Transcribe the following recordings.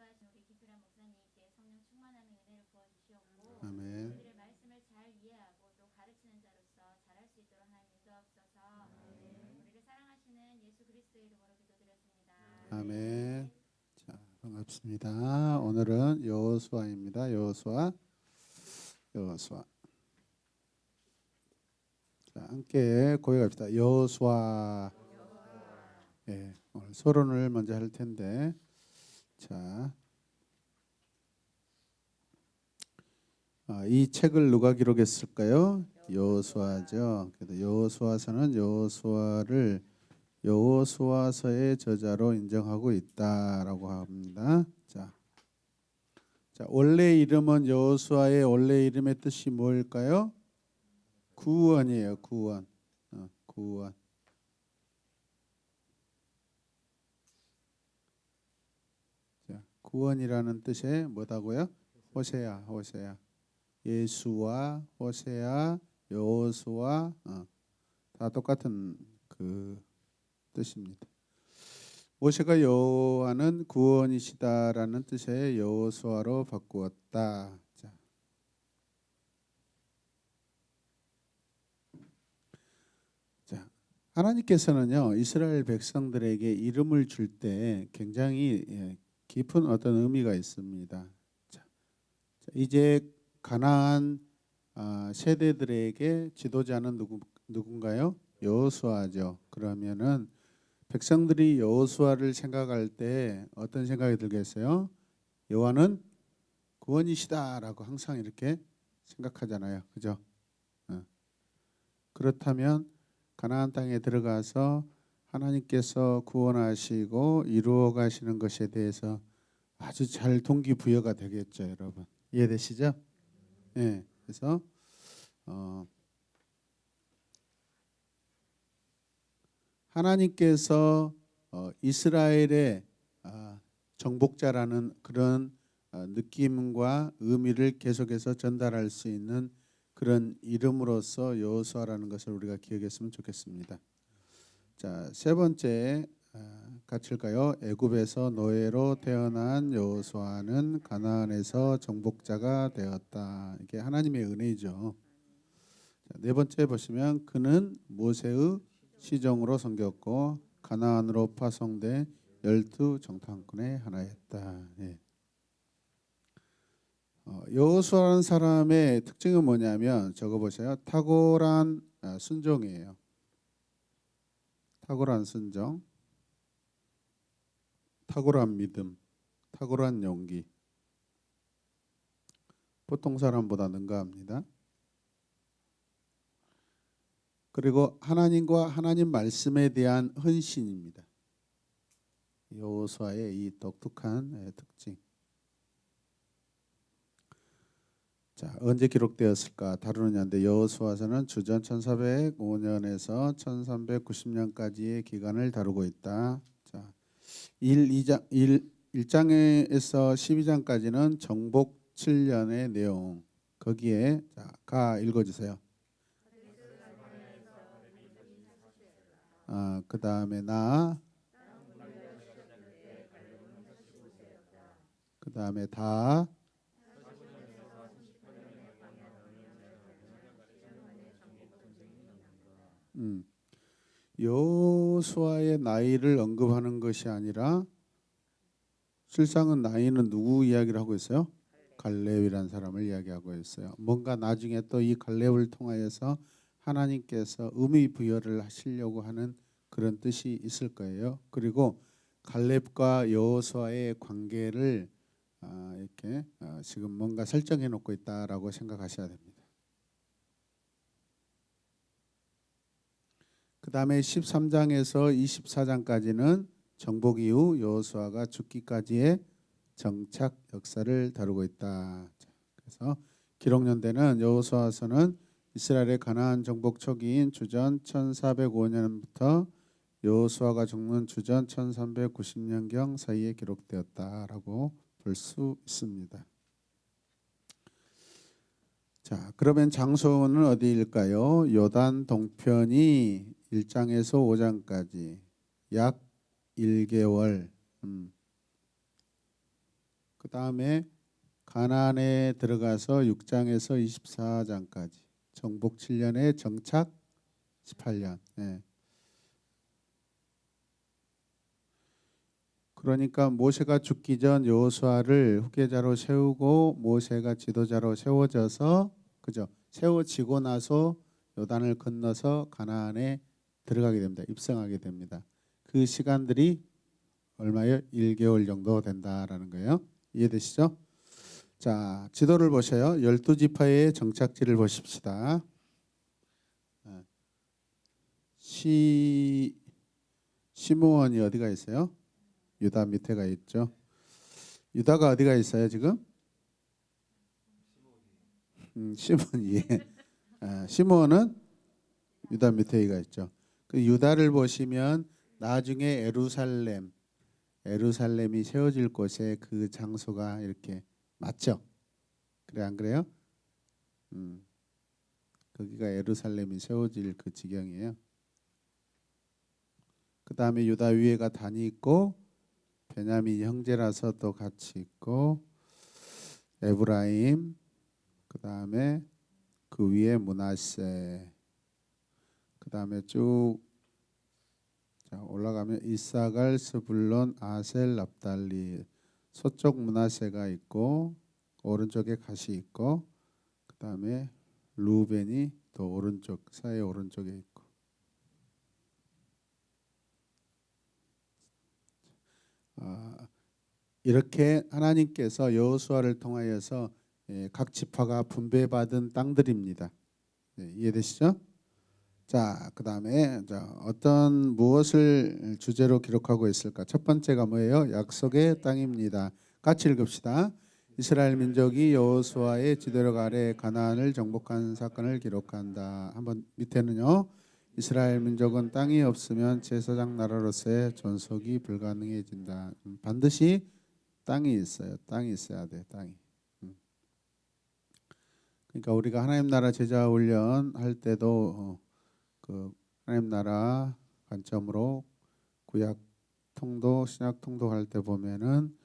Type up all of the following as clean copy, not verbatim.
인도하신 우리 김필환 목사님께 성령 충만함의 은혜를 부어주시옵고 아멘. 우리의 말씀을 잘 이해하고 또 가르치는 자로서 잘할 수 있도록 하나님 인도하옵소서. 우리를 사랑하시는 예수 그리스도의 이름으로 기도드렸습니다. 아멘. 자, 반갑습니다. 오늘은 여호수아입니다. 여호수아. 자, 함께 고백합시다. 여호수아. 예, 오늘 서론을 먼저 할 텐데, 자, 이 책을 누가 기록했을까요? 여호수아죠. 그래서 여호수아서는 여호수아서의 저자로 인정하고 있다라고 합니다. 자, 원래 이름은 여호수아의 원래 이름의 뜻이 뭘까요? 구원이에요. 구원. 구원. 자, 구원이라는 뜻의 뭐다고요? 호세아. 예수와 호세아, 여호수아 다 똑같은 그 뜻입니다. 모세가 여호와는 구원이시다라는 뜻의 여호수아로 바꾸었다. 자, 하나님께서는요 이스라엘 백성들에게 이름을 줄 때 굉장히 깊은 어떤 의미가 있습니다. 자, 이제 가나안 세대들에게 지도자는 누군가요? 여호수아죠. 그러면은 백성들이 여호수아를 생각할 때 어떤 생각이 들겠어요? 여호와는 구원이시다라고 항상 이렇게 생각하잖아요. 그죠? 그렇다면 가나안 땅에 들어가서 하나님께서 구원하시고 이루어 가시는 것에 대해서 아주 잘 동기부여가 되겠죠, 여러분. 이해되시죠? 네. 그래서 하나님께서 이스라엘의 정복자라는 그런 느낌과 의미를 계속해서 전달할 수 있는 그런 이름으로서 여호수아라는 것을 우리가 기억했으면 좋겠습니다. 자, 세 번째 같이일까요? 애굽에서 노예로 태어난 여호수아는 가나안에서 정복자가 되었다. 이게 하나님의 은혜죠. 자, 네 번째 보시면 그는 모세의 시종으로 섬겼고 가나안으로 파송된 12 정탐꾼의 하나였다. 예. 여호수아라는 사람의 특징은 뭐냐면 저거 보세요. 탁월한 순종이에요. 탁월한 순종, 탁월한 믿음, 탁월한 용기. 보통 사람보다 능가합니다. 그리고 하나님과 하나님 말씀에 대한 헌신입니다. 여호수아의 이 독특한 특징. 자, 언제 기록되었을까 다루느냐인데 여호수아서는 주전 1405년에서 1390년까지의 기간을 다루고 있다. 자, 1장에서 12장까지는 정복 7년의 내용. 거기에 가 읽어주세요. 그 다음에 그 다음에 다, 여호수아의 나이를 언급하는 것이 아니라 실상은 나이는 누구 이야기를 하고 있어요? 갈렙이라는 사람을 이야기하고 있어요. 뭔가 나중에 또 이 갈렙을 통하여서 하나님께서 의미 부여를 하시려고 하는 그런 뜻이 있을 거예요. 그리고 갈렙과 여호수아의 관계를 이렇게 지금 뭔가 설정해 놓고 있다라고 생각하셔야 됩니다. 그 다음에 13장에서 24장까지는 정복 이후 여호수아가 죽기까지의 정착 역사를 다루고 있다. 그래서 기록연대는 여호수아서는 이스라엘의 가나안 정복 초기인 주전 1405년부터 여호수아가 죽는 주전 1390년경 사이에 기록되었다라고 볼 수 있습니다. 자, 그러면 장소는 어디일까요? 요단 동편이 1장에서 5장까지 약 1개월 다음에 가나안에 들어가서 6장에서 24장까지 정복 7년에 정착 18년. 예. 그러니까 모세가 죽기 전 여호수아를 후계자로 세우고 모세가 지도자로 세워져서 그죠? 세워지고 나서 요단을 건너서 가나안에 들어가게 됩니다. 입성하게 됩니다. 그 시간들이 얼마요? 1개월 정도 된다라는 거예요. 이해되시죠? 자, 지도를 보셔요. 12지파의 정착지를 보십시다. 시므온이 어디가 있어요? 유다 밑에가 있죠. 유다가 어디가 있어요 지금? 시므온이. 시므온은 유다 밑에가 있죠. 그 유다를 보시면 나중에 에루살렘이 세워질 곳에 그 장소가 이렇게 맞죠? 그래 안 그래요? 거기가 에루살렘이 세워질 그 지경이에요. 그 다음에 유다 위에가 단이 있고 베냐민 형제라서 또 같이 있고 에브라임 그 다음에 그 위에 므낫세 그 다음에 쭉 올라가면 이사갈 스불론 아셀 납달리 서쪽 므낫세가 있고 오른쪽에 갓이 있고 그 다음에 루벤이 또 오른쪽 사이 오른쪽에 있고 이렇게 하나님께서 여호수아를 통하여서 각 지파가 분배받은 땅들입니다. 이해되시죠? 자, 그다음에 어떤 무엇을 주제로 기록하고 있을까? 첫 번째가 뭐예요? 약속의 땅입니다. 같이 읽읍시다. 이스라엘 민족이 여호수아의 지도력 아래 가나안을 정복한 사건을 기록한다. 한번 밑에는요. 이스라엘 민족은 땅이 없으면 제사장 나라로서의 존속이 불가능해진다. 반드시 땅이 있어요. 땅이 있어야 돼. 땅이. 그러니까 우리가 하나님 나라 제자 훈련 할 때도 그 하나님 나라 관점으로 구약 통도 신약 통도 할 때 보면은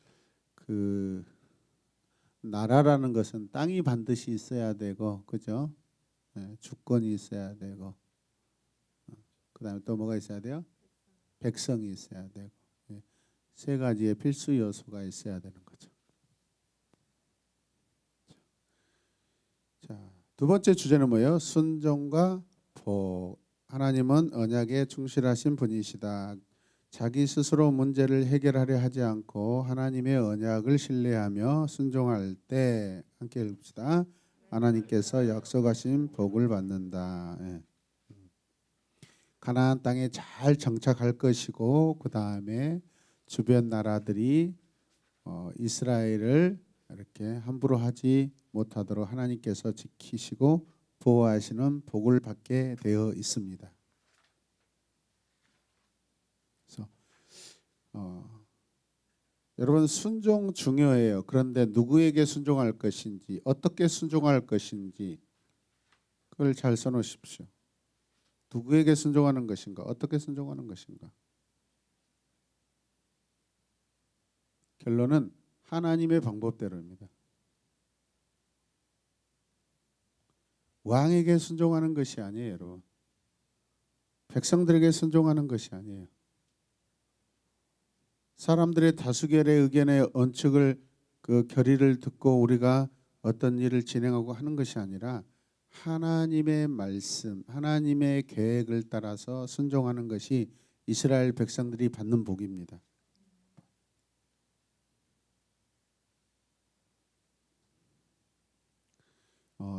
그 나라라는 것은 땅이 반드시 있어야 되고 그죠? 주권이 있어야 되고 그다음에 또 뭐가 있어야 돼요? 백성이 있어야 되고 세 가지의 필수 요소가 있어야 되는 거죠. 자, 두 번째 주제는 뭐예요? 순종과 복. 하나님은 언약에 충실하신 분이시다. 자기 스스로 문제를 해결하려 하지 않고 하나님의 언약을 신뢰하며 순종할 때 함께 읽읍시다. 하나님께서 약속하신 복을 받는다. 가나안 땅에 잘 정착할 것이고 그 다음에 주변 나라들이 이스라엘을 이렇게 함부로 하지 못하도록 하나님께서 지키시고 보호하시는 복을 받게 되어 있습니다. 그래서 여러분 순종 중요해요. 그런데 누구에게 순종할 것인지 어떻게 순종할 것인지 그걸 잘 써놓으십시오. 누구에게 순종하는 것인가? 어떻게 순종하는 것인가? 결론은 하나님의 방법대로입니다. 왕에게 순종하는 것이 아니에요, 여러분. 백성들에게 순종하는 것이 아니에요. 사람들의 다수결의 의견의 언측을 그 결의를 듣고 우리가 어떤 일을 진행하고 하는 것이 아니라 하나님의 말씀, 하나님의 계획을 따라서 순종하는 것이 이스라엘 백성들이 받는 복입니다.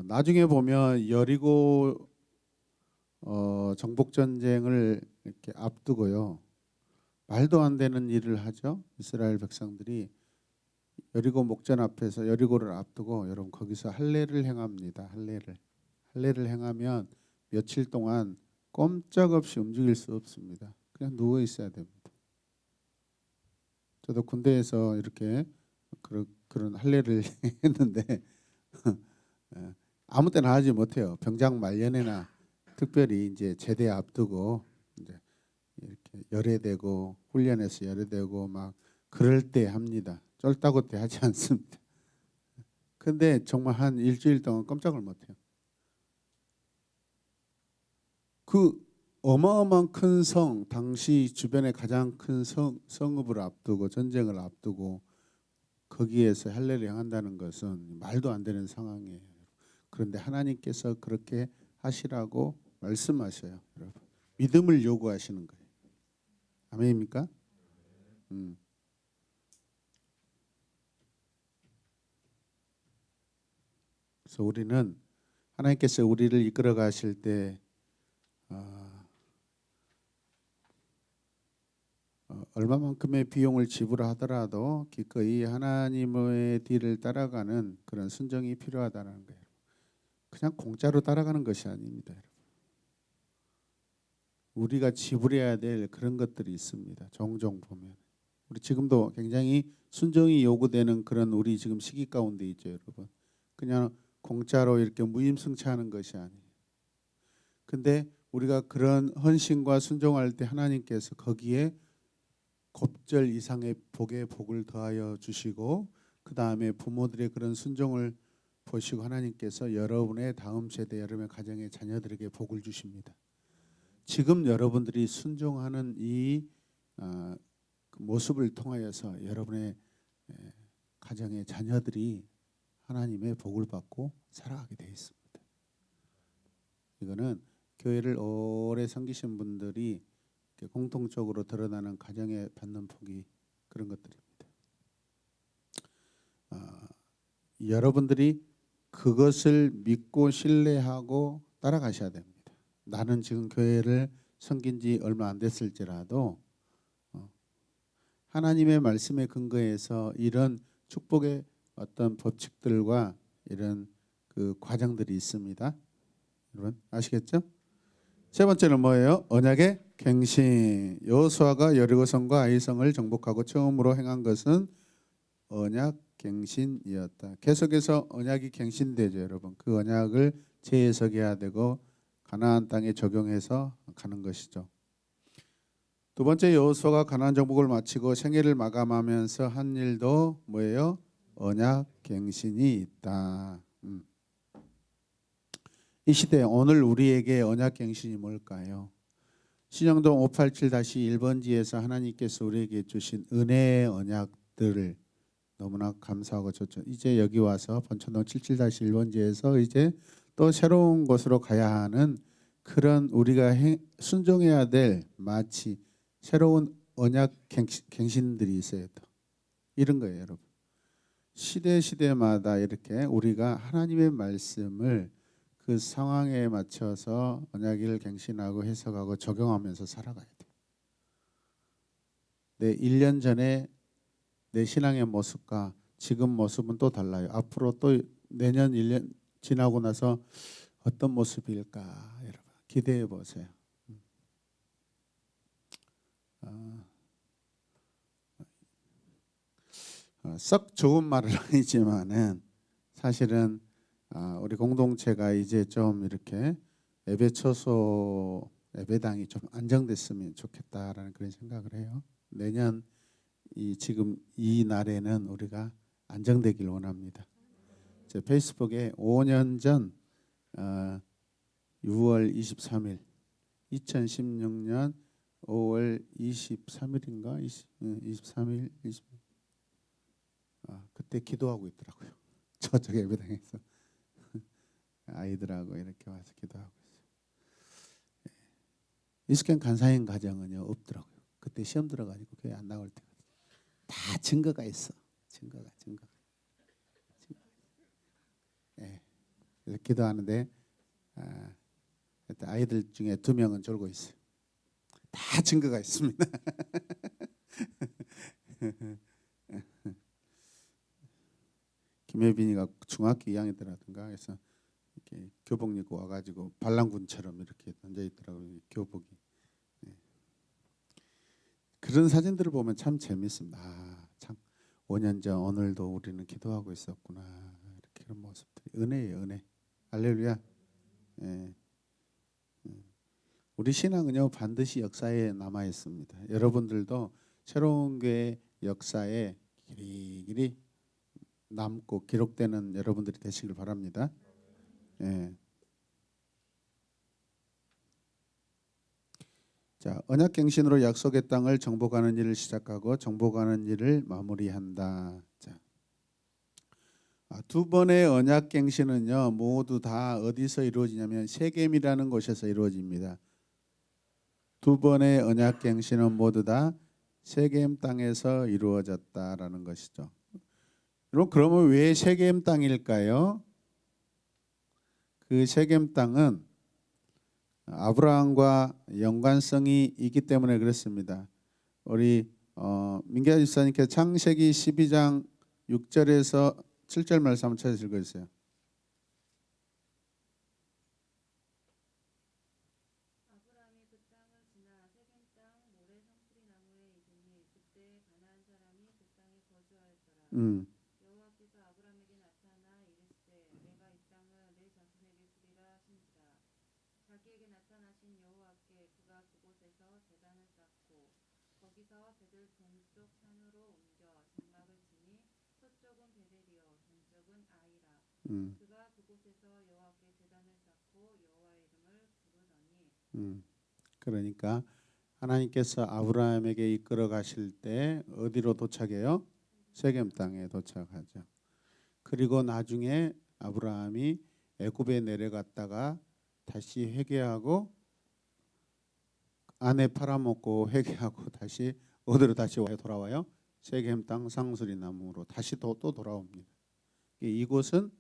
나중에 보면 여리고 정복 전쟁을 이렇게 앞두고요. 말도 안 되는 일을 하죠. 이스라엘 백성들이 여리고 목전 앞에서 여리고를 앞두고 여러분 거기서 할례를 행합니다. 할례를 행하면 며칠 동안 꼼짝없이 움직일 수 없습니다. 그냥 누워 있어야 됩니다. 저도 군대에서 이렇게 그런 할례를 했는데 아무 때나 하지 못해요. 병장 말년에나 특별히 이제 제대 앞두고 이제 이렇게 열애되고 훈련해서 열애되고 막 그럴 때 합니다. 쫄다고 대하지 않습니다. 근데 정말 한 일주일 동안 꼼짝을 못해요. 그 어마어마한 큰 성, 당시 주변에 가장 큰 성읍을 앞두고 전쟁을 앞두고 거기에서 할례를 행한다는 것은 말도 안 되는 상황이에요. 그런데 하나님께서 그렇게 하시라고 말씀하셔요, 여러분. 믿음을 요구하시는 거예요. 아멘입니까? 그래서 우리는 하나님께서 우리를 이끌어 가실 때 얼마만큼의 비용을 지불하더라도 기꺼이 하나님의 뒤를 따라가는 그런 순종이 필요하다는 거예요. 그냥 공짜로 따라가는 것이 아닙니다. 우리가 지불해야 될 그런 것들이 있습니다. 종종 보면 우리 지금도 굉장히 순종이 요구되는 그런 우리 지금 시기 가운데 있죠, 여러분. 그냥 공짜로 이렇게 무임승차하는 것이 아니에요. 근데 우리가 그런 헌신과 순종할 때 하나님께서 거기에 곱절 이상의 복을 더하여 주시고, 그 다음에 부모들의 그런 순종을 보시고 하나님께서 여러분의 다음 세대, 여러분의 가정의 자녀들에게 복을 주십니다. 지금 여러분들이 순종하는 이 모습을 통하여서 여러분의 가정의 자녀들이 하나님의 복을 받고 살아가게 되어 있습니다. 이거는 교회를 오래 섬기신 분들이 공통적으로 드러나는 가정에 받는 복이 그런 것들입니다. 여러분들이 그것을 믿고 신뢰하고 따라가셔야 됩니다. 나는 지금 교회를 섬긴 지 얼마 안 됐을지라도 하나님의 말씀에 근거해서 이런 축복의 어떤 법칙들과 이런 그 과정들이 있습니다. 여러분 아시겠죠? 세 번째는 뭐예요? 언약의 갱신. 여호수아가 여리고성과 아이성을 정복하고 처음으로 행한 것은 언약 갱신이었다. 계속해서 언약이 갱신되죠, 여러분. 그 언약을 재해석해야 되고 가나안 땅에 적용해서 가는 것이죠. 두 번째, 여호수아가 가나안 정복을 마치고 생애를 마감하면서 한 일도 뭐예요? 언약 갱신이 있다. 이 시대 오늘 우리에게 언약 갱신이 뭘까요? 신영동 587-1번지에서 하나님께서 우리에게 주신 은혜의 언약들을 너무나 감사하고 좋죠. 이제 여기 와서 번천동 77-1번지에서 이제 또 새로운 곳으로 가야 하는 그런 우리가 순종해야 될 마치 새로운 언약 갱신들이 있어요. 또 이런 거예요, 여러분. 시대마다 이렇게 우리가 하나님의 말씀을 그 상황에 맞춰서 언약을 갱신하고 해석하고 적용하면서 살아가야 돼요. 내 1년 전에 내 신앙의 모습과 지금 모습은 또 달라요. 앞으로 또 내년 1년 지나고 나서 어떤 모습일까 여러분 기대해 보세요. 썩 좋은 말은 아니지만은 사실은 우리 공동체가 이제 좀 이렇게 예배당이 좀 안정됐으면 좋겠다라는 그런 생각을 해요. 내년 지금 이 날에는 우리가 안정되길 원합니다. 제 페이스북에 5년 전 6월 23일 2016년 5월 23일인가 23일 그때 기도하고 있더라고요. 저쪽 예배당에서 아이들하고 이렇게 와서 기도하고 있어요. 이스캔 간사인 가정은요 없더라고요. 그때 시험 들어가지고 교회 안 나올 때 다 증거가 있어. 증거가. 예. 그래서 기도하는데 아이들 중에 2명은 졸고 있어요. 다 증거가 있습니다. 김혜빈이가 중학교 2학년 때라든가 해서 이렇게 교복 입고 와가지고 반란군처럼 이렇게 앉아 있더라고요. 교복이. 네. 그런 사진들을 보면 참 재밌습니다. 참 5년 전 오늘도 우리는 기도하고 있었구나. 이렇게 그런 모습들이 은혜예요, 은혜. 할렐루야. 예. 우리 신앙은요 반드시 역사에 남아 있습니다. 여러분들도 새로운 교회 역사에 길이길이 남고 기록되는 여러분들이 되시길 바랍니다. 예. 자, 언약갱신으로 약속의 땅을 정복하는 일을 시작하고 정복하는 일을 마무리한다. 자, 두 번의 언약갱신은요 모두 다 어디서 이루어지냐면 세겜이라는 곳에서 이루어집니다. 두 번의 언약갱신은 모두 다 세겜 땅에서 이루어졌다라는 것이죠. 여러분, 그러면 왜 세겜 땅일까요? 그 세겜 땅은 아브라함과 연관성이 있기 때문에 그렇습니다. 우리 민기아 집사님께 창세기 12장 6절에서 7절 말씀 한번 찾아 읽어주세요. 아브라함이 그 땅을 지나 세겜 땅 모래 상수리 나무에 이르니 그때 가나안 사람이 그 땅에 거주하였더라. 여호와께서 아브라함에게 나타나 이르시되 내가 이 땅을 내 자손에게 주리라 하신지라. 자기에게 나타나신 여호와께 그가 그곳에서 제단을 쌓고 거기서 배를 동쪽 산으로 옮겨 장막을 치니 서쪽은 베델이요 동쪽은 아이라. 그가 그곳에서 여호와께 제단을 쌓고 여호와의 이름을 부르더니 그러니까 하나님께서 아브라함에게 이끌어 가실 때 어디로 도착해요? 세겜 땅에 도착하죠. 그리고 나중에 아브라함이 애굽에 내려갔다가 다시 회개하고 아내 팔아먹고 회개하고 다시 어디로 다시 돌아와요? 세겜 땅 상수리 나무로 다시 또 돌아옵니다. 이곳은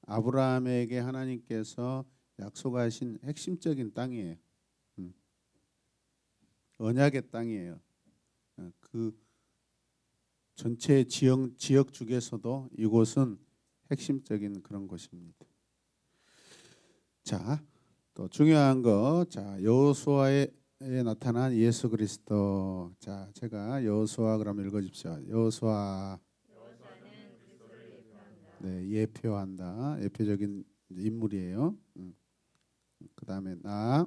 아브라함에게 하나님께서 약속하신 핵심적인 땅이에요. 언약의 땅이에요. 그 전체 지역 중에서도 이곳은 핵심적인 그런 곳입니다. 자, 또 중요한 거, 자, 여호수아에 나타난 예수 그리스도. 자, 제가 여호수아 그럼 읽어주십시오. 여호수아. 여호수아는 그리스도를 예표한다. 네, 예표한다. 예표적인 인물이에요. 그 다음에 나.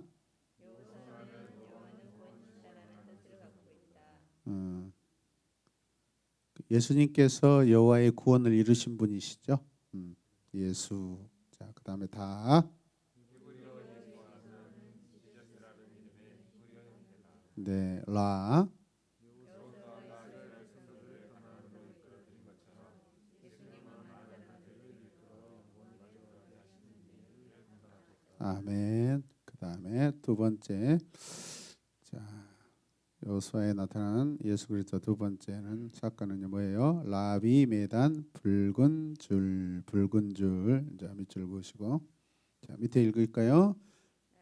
여호수아는 여호와는 구원이시다라는 뜻을 갖고 있다. 예수님께서 여호와의 구원을 이루신 분이시죠. 예수. 자, 그 다음에 다. 네, 라. 아멘. 그 다음에 두 번째. 자, 여호수아에 나타난 예수 그리스도 두 번째는 사건은 뭐예요? 라비 메단 붉은 줄. 자, 밑줄 그으시고. 자, 밑에 읽을까요?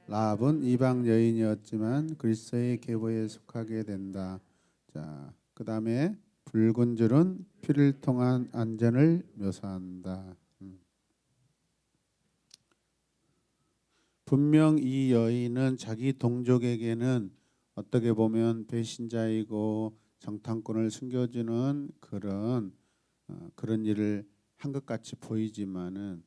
라합은 이방 여인이었지만 그리스도의 계보에 속하게 된다. 자, 그 다음에 붉은 줄은 피를 통한 안전을 묘사한다. 분명 이 여인은 자기 동족에게는 어떻게 보면 배신자이고 정탐꾼을 숨겨주는 그런 일을 한 것 같이 보이지만은,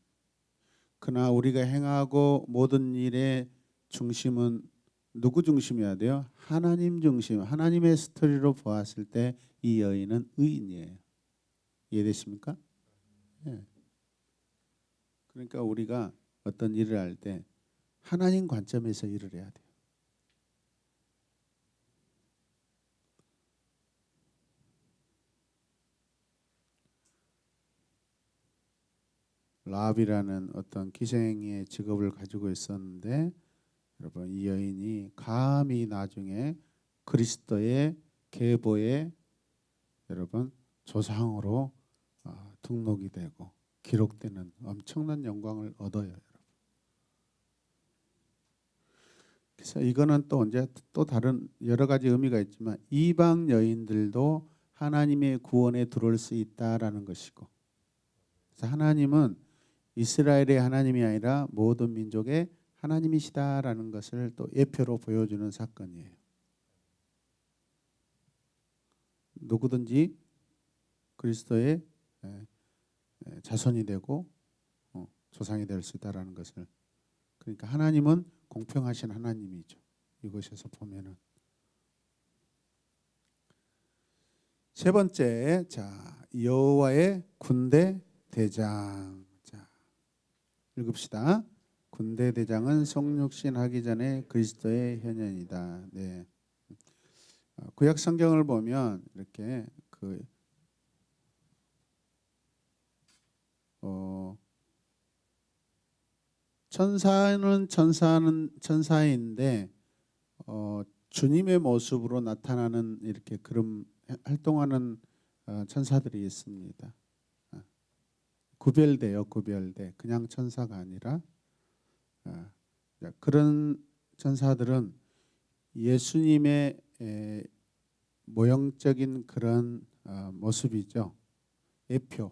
그러나 우리가 행하고 모든 일의 중심은 누구 중심이어야 돼요? 하나님 중심, 하나님의 스토리로 보았을 때 이 여인은 의인이에요. 이해되십니까? 네. 그러니까 우리가 어떤 일을 할 때 하나님 관점에서 일을 해야 돼요. 라합이라는 어떤 기생의 직업을 가지고 있었는데, 여러분, 이 여인이 감히 나중에 그리스도의 계보에 여러분 조상으로 등록이 되고 기록되는 엄청난 영광을 얻어요, 여러분. 그래서 이거는 또 언제 또 다른 여러 가지 의미가 있지만 이방 여인들도 하나님의 구원에 들어올 수 있다라는 것이고, 그래서 하나님은 이스라엘의 하나님이 아니라 모든 민족의 하나님이시다라는 것을 또 예표로 보여주는 사건이에요. 누구든지 그리스도의 자손이 되고 조상이 될 수 있다라는 것을. 그러니까 하나님은 공평하신 하나님이죠. 이곳에서 보면은. 세 번째, 자, 여호와의 군대 대장. 자, 읽읍시다. 군대 대장은 성육신 하기 전에 그리스도의 현현이다. 네. 구약 성경을 보면 이렇게 천사인데 주님의 모습으로 나타나는 이렇게 그런 활동하는 천사들이 있습니다. 구별돼요, 구별돼. 그냥 천사가 아니라 그런 천사들은 예수님의 모형적인 그런 모습이죠. 예표.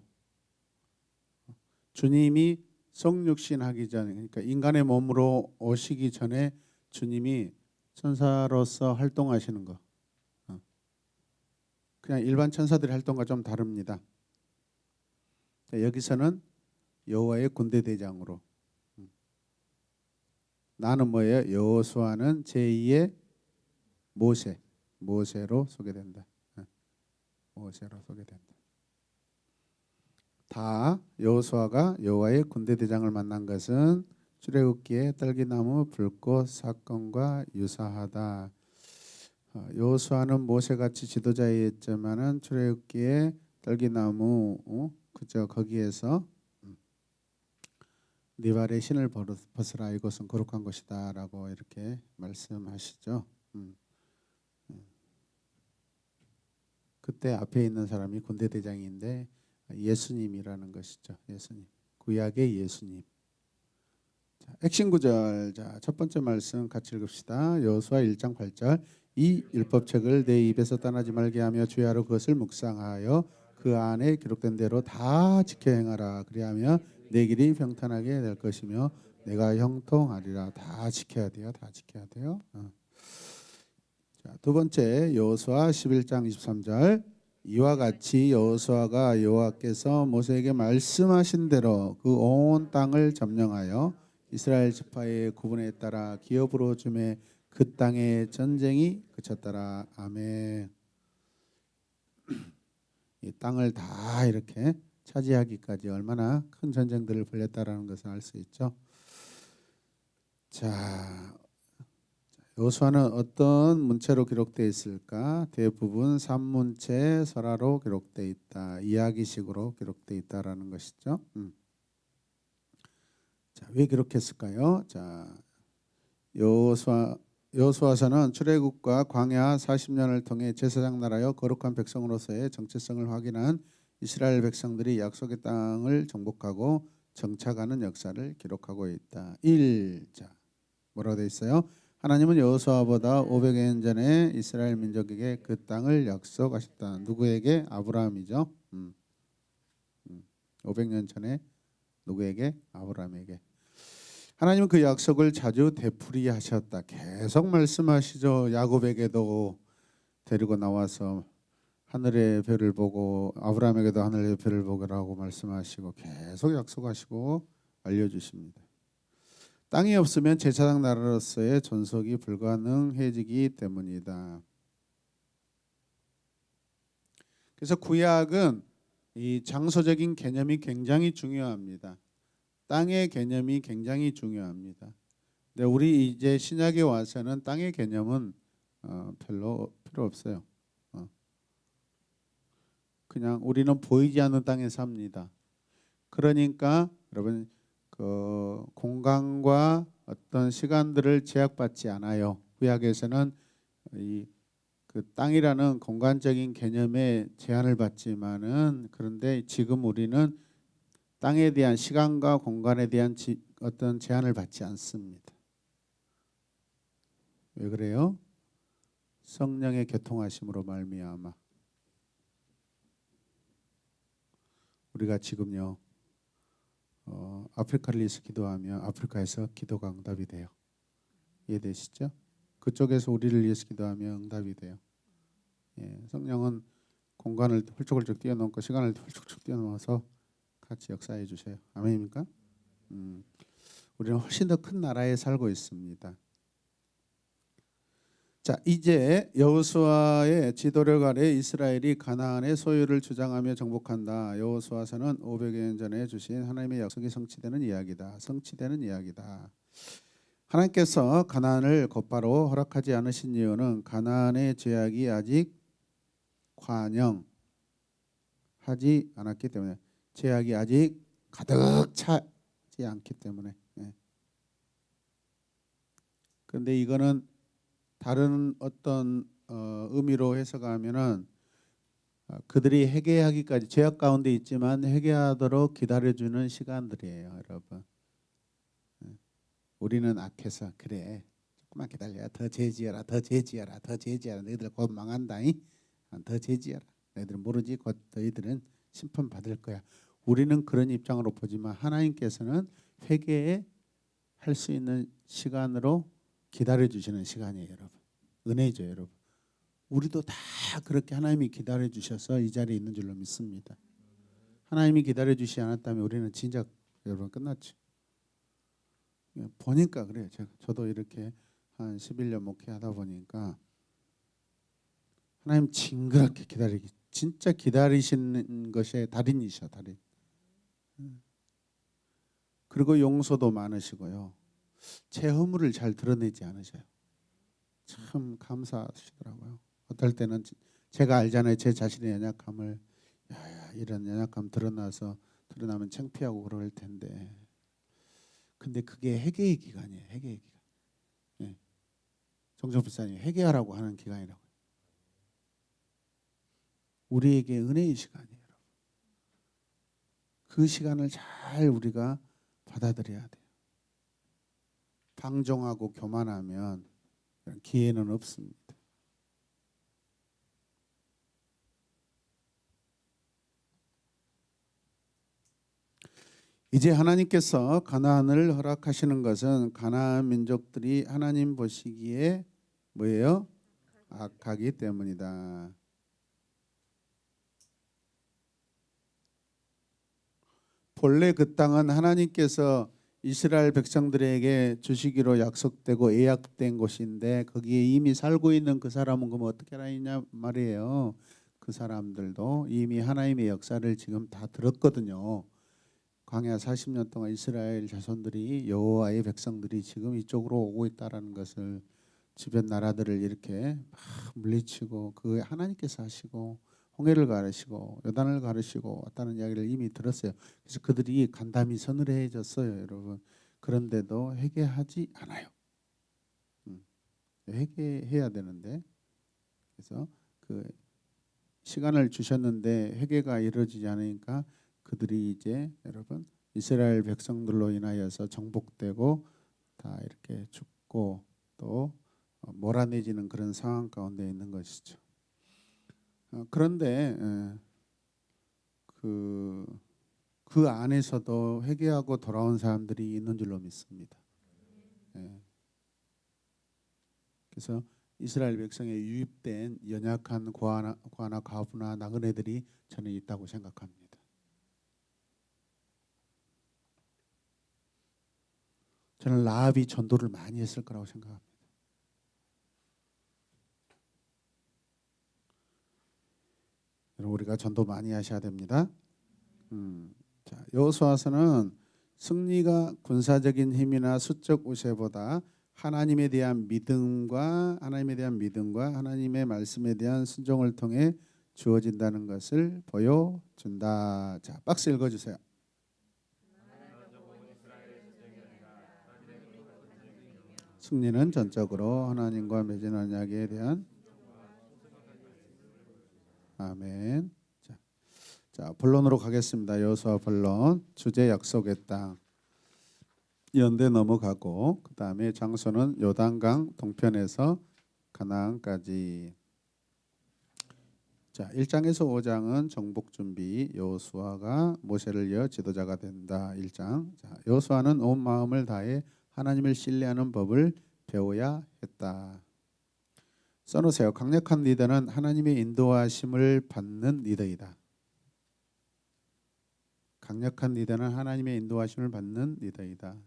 주님이 성육신하기 전에, 그러니까 인간의 몸으로 오시기 전에 주님이 천사로서 활동하시는 거. 그냥 일반 천사들의 활동과 좀 다릅니다. 여기서는 여호와의 군대 대장으로. 나는 뭐예요? 여호수아는 제2의 모세로 소개된다. 모세로 소개된다. 다 여호수아가 여호와의 군대 대장을 만난 것은 출애굽기의 떨기나무 불꽃 사건과 유사하다. 여호수아는 모세같이 지도자였지만은 출애굽기의 떨기나무 그저 거기에서 네 발의 신을 벗으라 이것은 거룩한 것이다라고 이렇게 말씀하시죠. 그때 앞에 있는 사람이 군대 대장인데 예수님이라는 것이죠. 예수님. 구약의 예수님. 자, 핵심 구절. 자, 첫 번째 말씀 같이 읽읍시다. 여호수아 1장 8절. 이 율법책을 내 입에서 떠나지 말게 하며 주야로 그것을 묵상하여 그 안에 기록된 대로 다 지켜 행하라. 그리하면 내 길이 평탄하게 될 것이며 내가 형통하리라. 다 지켜야 돼요. 다 지켜야 돼요. 자, 두 번째 여호수아 11장 23절. 이와 같이 여호수아가 여호와께서 모세에게 말씀하신 대로 그 온 땅을 점령하여 이스라엘 지파의 구분에 따라 기업으로 주매 그 땅의 전쟁이 그쳤더라. 아멘. 이 땅을 다 이렇게 차지하기까지 얼마나 큰 전쟁들을 벌였다라는 것을 알 수 있죠. 자, 여호수아는 어떤 문체로 기록되어 있을까? 대부분 산문체 설화로 기록되어 있다. 이야기식으로 기록되어 있다라는 것이죠. 자, 왜 기록했을까요? 자, 여호수아서는 출애굽과 광야 40년을 통해 제사장 나라여 거룩한 백성으로서의 정체성을 확인한 이스라엘 백성들이 약속의 땅을 정복하고 정착하는 역사를 기록하고 있다. 1자 뭐라고 되어 있어요? 하나님은 여호수아보다 500년 전에 이스라엘 민족에게 그 땅을 약속하셨다. 누구에게? 아브라함이죠. 500년 전에 누구에게? 아브라함에게. 하나님은 그 약속을 자주 되풀이하셨다. 계속 말씀하시죠. 야곱에게도 데리고 나와서 하늘의 별을 보고 아브라함에게도 하늘의 별을 보라고 말씀하시고 계속 약속하시고 알려주십니다. 땅이 없으면 제사장 나라로서의 존속이 불가능해지기 때문이다. 그래서 구약은 이 장소적인 개념이 굉장히 중요합니다. 땅의 개념이 굉장히 중요합니다. 근데 우리 이제 신약에 와서는 땅의 개념은 별로 필요 없어요. 그냥 우리는 보이지 않는 땅에 삽니다. 그러니까 여러분 그 공간과 어떤 시간들을 제약받지 않아요. 구약에서는 그 땅이라는 공간적인 개념에 제한을 받지만은 그런데 지금 우리는 땅에 대한 시간과 공간에 대한 어떤 제한을 받지 않습니다. 왜 그래요? 성령의 교통하심으로 말미암아 우리가 지금요 아프리카를 위해서 기도하면 아프리카에서 기도가 응답이 돼요. 이해되시죠? 그쪽에서 우리를 위해서 기도하면 응답이 돼요. 예, 성령은 공간을 훌쩍훌쩍 뛰어넘고 시간을 훌쩍훌쩍 뛰어넘어서 같이 역사해 주세요. 아멘입니까? 우리는 훨씬 더 큰 나라에 살고 있습니다. 자, 이제 여호수아의 지도력 아래 이스라엘이 가나안의 소유를 주장하며 정복한다. 여호수아서는 500여 년 전에 주신 하나님의 약속이 성취되는 이야기다. 성취되는 이야기다. 하나님께서 가나안을 곧바로 허락하지 않으신 이유는 가나안의 죄악이 아직 관영하지 않았기 때문에, 죄악이 아직 가득 차지 않기 때문에. 그런데 이거는 다른 어떤 의미로 해석하면은 그들이 회개하기까지, 죄악 가운데 있지만 회개하도록 기다려주는 시간들이에요, 여러분. 우리는 악해서 그래, 조금만 기다려, 더 죄지어라, 더 죄지어라, 더 죄지어라, 너희들 곧 망한다잉, 더 죄지어라, 너희들 모르지, 곧 너희들은 심판 받을 거야. 우리는 그런 입장으로 보지만 하나님께서는 회개할 수 있는 시간으로 기다려주시는 시간이에요, 여러분. 은혜죠, 여러분. 우리도 다 그렇게 하나님이 기다려주셔서 이 자리에 있는 줄로 믿습니다. 하나님이 기다려주시지 않았다면 우리는 진짜, 여러분, 끝났죠. 보니까 그래요. 저도 이렇게 한 11년 목회하다 보니까 하나님 징그럽게 기다리기, 진짜 기다리시는 것의 달인이셔, 달인. 그리고 용서도 많으시고요. 제 허물을 잘 드러내지 않으셔요. 참 감사하시더라고요. 어떨 때는 제가 알잖아요, 제 자신의 연약함을. 야, 이런 연약함 드러나면 창피하고 그럴 텐데. 근데 그게 회개의 기간이에요. 회개의 기간. 예. 정정불사님 회개하라고 하는 기간이라고요. 우리에게 은혜의 시간이에요. 그 시간을 잘 우리가 받아들여야 돼요. 방종하고 교만하면 기회는 없습니다. 이제 하나님께서 가나안을 허락하시는 것은 가나안 민족들이 하나님 보시기에 뭐예요? 악하기 때문이다. 본래 그 땅은 하나님께서 이스라엘 백성들에게 주시기로 약속되고 예약된 곳인데 거기에 이미 살고 있는 그 사람은 그럼 어떻게 하느냐 말이에요. 그 사람들도 이미 하나님의 역사를 지금 다 들었거든요. 광야 40년 동안 이스라엘 자손들이, 여호와의 백성들이 지금 이쪽으로 오고 있다라는 것을, 주변 나라들을 이렇게 막 물리치고 그 하나님께서 하시고 홍해를 가르시고 요단을 가르시고 왔다는 이야기를 이미 들었어요. 그래서 그들이 간담이 서늘해졌어요, 여러분. 그런데도 회개하지 않아요. 회개해야 되는데, 그래서 그 시간을 주셨는데 회개가 이루어지지 않으니까 그들이 이제, 여러분, 이스라엘 백성들로 인하여서 정복되고 다 이렇게 죽고 또 몰아내지는 그런 상황 가운데 있는 것이죠. 그런데 그 안에서도 회개하고 돌아온 사람들이 있는 줄로 믿습니다. 그래서 이스라엘 백성에 유입된 연약한 고아나 과부나 나그네들이 저는 있다고 생각합니다. 저는 라합이 전도를 많이 했을 거라고 생각합니다. 여러분, 우리가 전도 많이 하셔야 됩니다. 자, 여호수아서는 승리가 군사적인 힘이나 수적 우세보다 하나님에 대한 믿음과 하나님의 말씀에 대한 순종을 통해 주어진다는 것을 보여준다. 자, 박스 읽어주세요. 승리는 전적으로 하나님과 맺은 언약에 대한, 아멘. 자, 본론으로 가겠습니다. 여호수아 본론. 주제 약속의 땅. 연대 넘어가고 그 다음에 장소는 요단강 동편에서 가나안까지. 자, 1장에서 5장은 정복 준비, 여호수아가 모세를 이어 지도자가 된다. 1장. 자, 여호수아는 온 마음을 다해 하나님을 신뢰하는 법을 배워야 했다. 써놓으세요. 강력한 리더는 하나님의 인도하심을 받는 리더이다. 강력한 리더는 하나님의 인도하심을 받는 리더이다.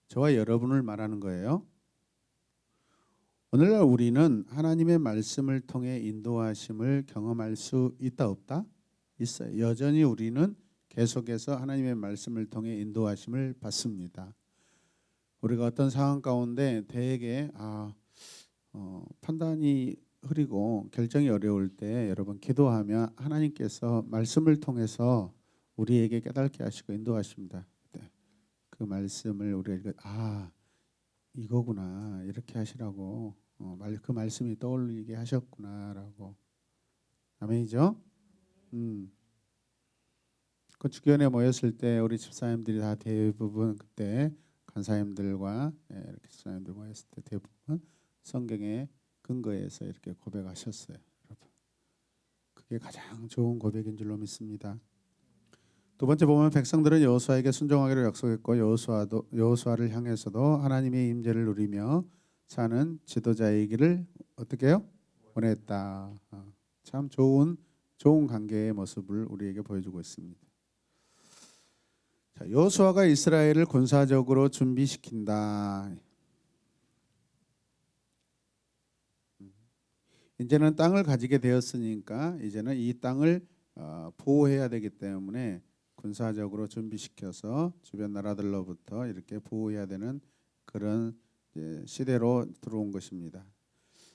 저와 여러분을 말하는 거예요. 오늘날 우리는 하나님의 말씀을 통해 인도하심을 경험할 수 있다 없다? 있어요. 여전히 우리는 계속해서 하나님의 말씀을 통해 인도하심을 받습니다. 우리가 어떤 상황 가운데 대개 판단이 흐리고 결정이 어려울 때 여러분 기도하면 하나님께서 말씀을 통해서 우리에게 깨닫게 하시고 인도하십니다. 그 말씀을 우리에게 이거구나 이렇게 하시라고 그 말씀이 떠올리게 하셨구나라고. 아멘이죠? 건축위원회 모였을 때 우리 집사님들이 다 대부분 그때 간사님들과 이렇게 집사님들 모였을 때 대부분 성경의 근거에서 이렇게 고백하셨어요. 여러분, 그게 가장 좋은 고백인 줄로 믿습니다. 두 번째 보면 백성들은 여호수아에게 순종하기로 약속했고 여호수아를 향해서도 하나님의 임재를 누리며 사는 지도자이기를 어떻게 해요? 원했다. 참 좋은 관계의 모습을 우리에게 보여주고 있습니다. 자, 여호수아가 이스라엘을 군사적으로 준비시킨다. 이제는 땅을 가지게 되었으니까 이제는 이 땅을 보호해야 되기 때문에 군사적으로 준비시켜서 주변 나라들로부터 이렇게 보호해야 되는 그런 시대로 들어온 것입니다.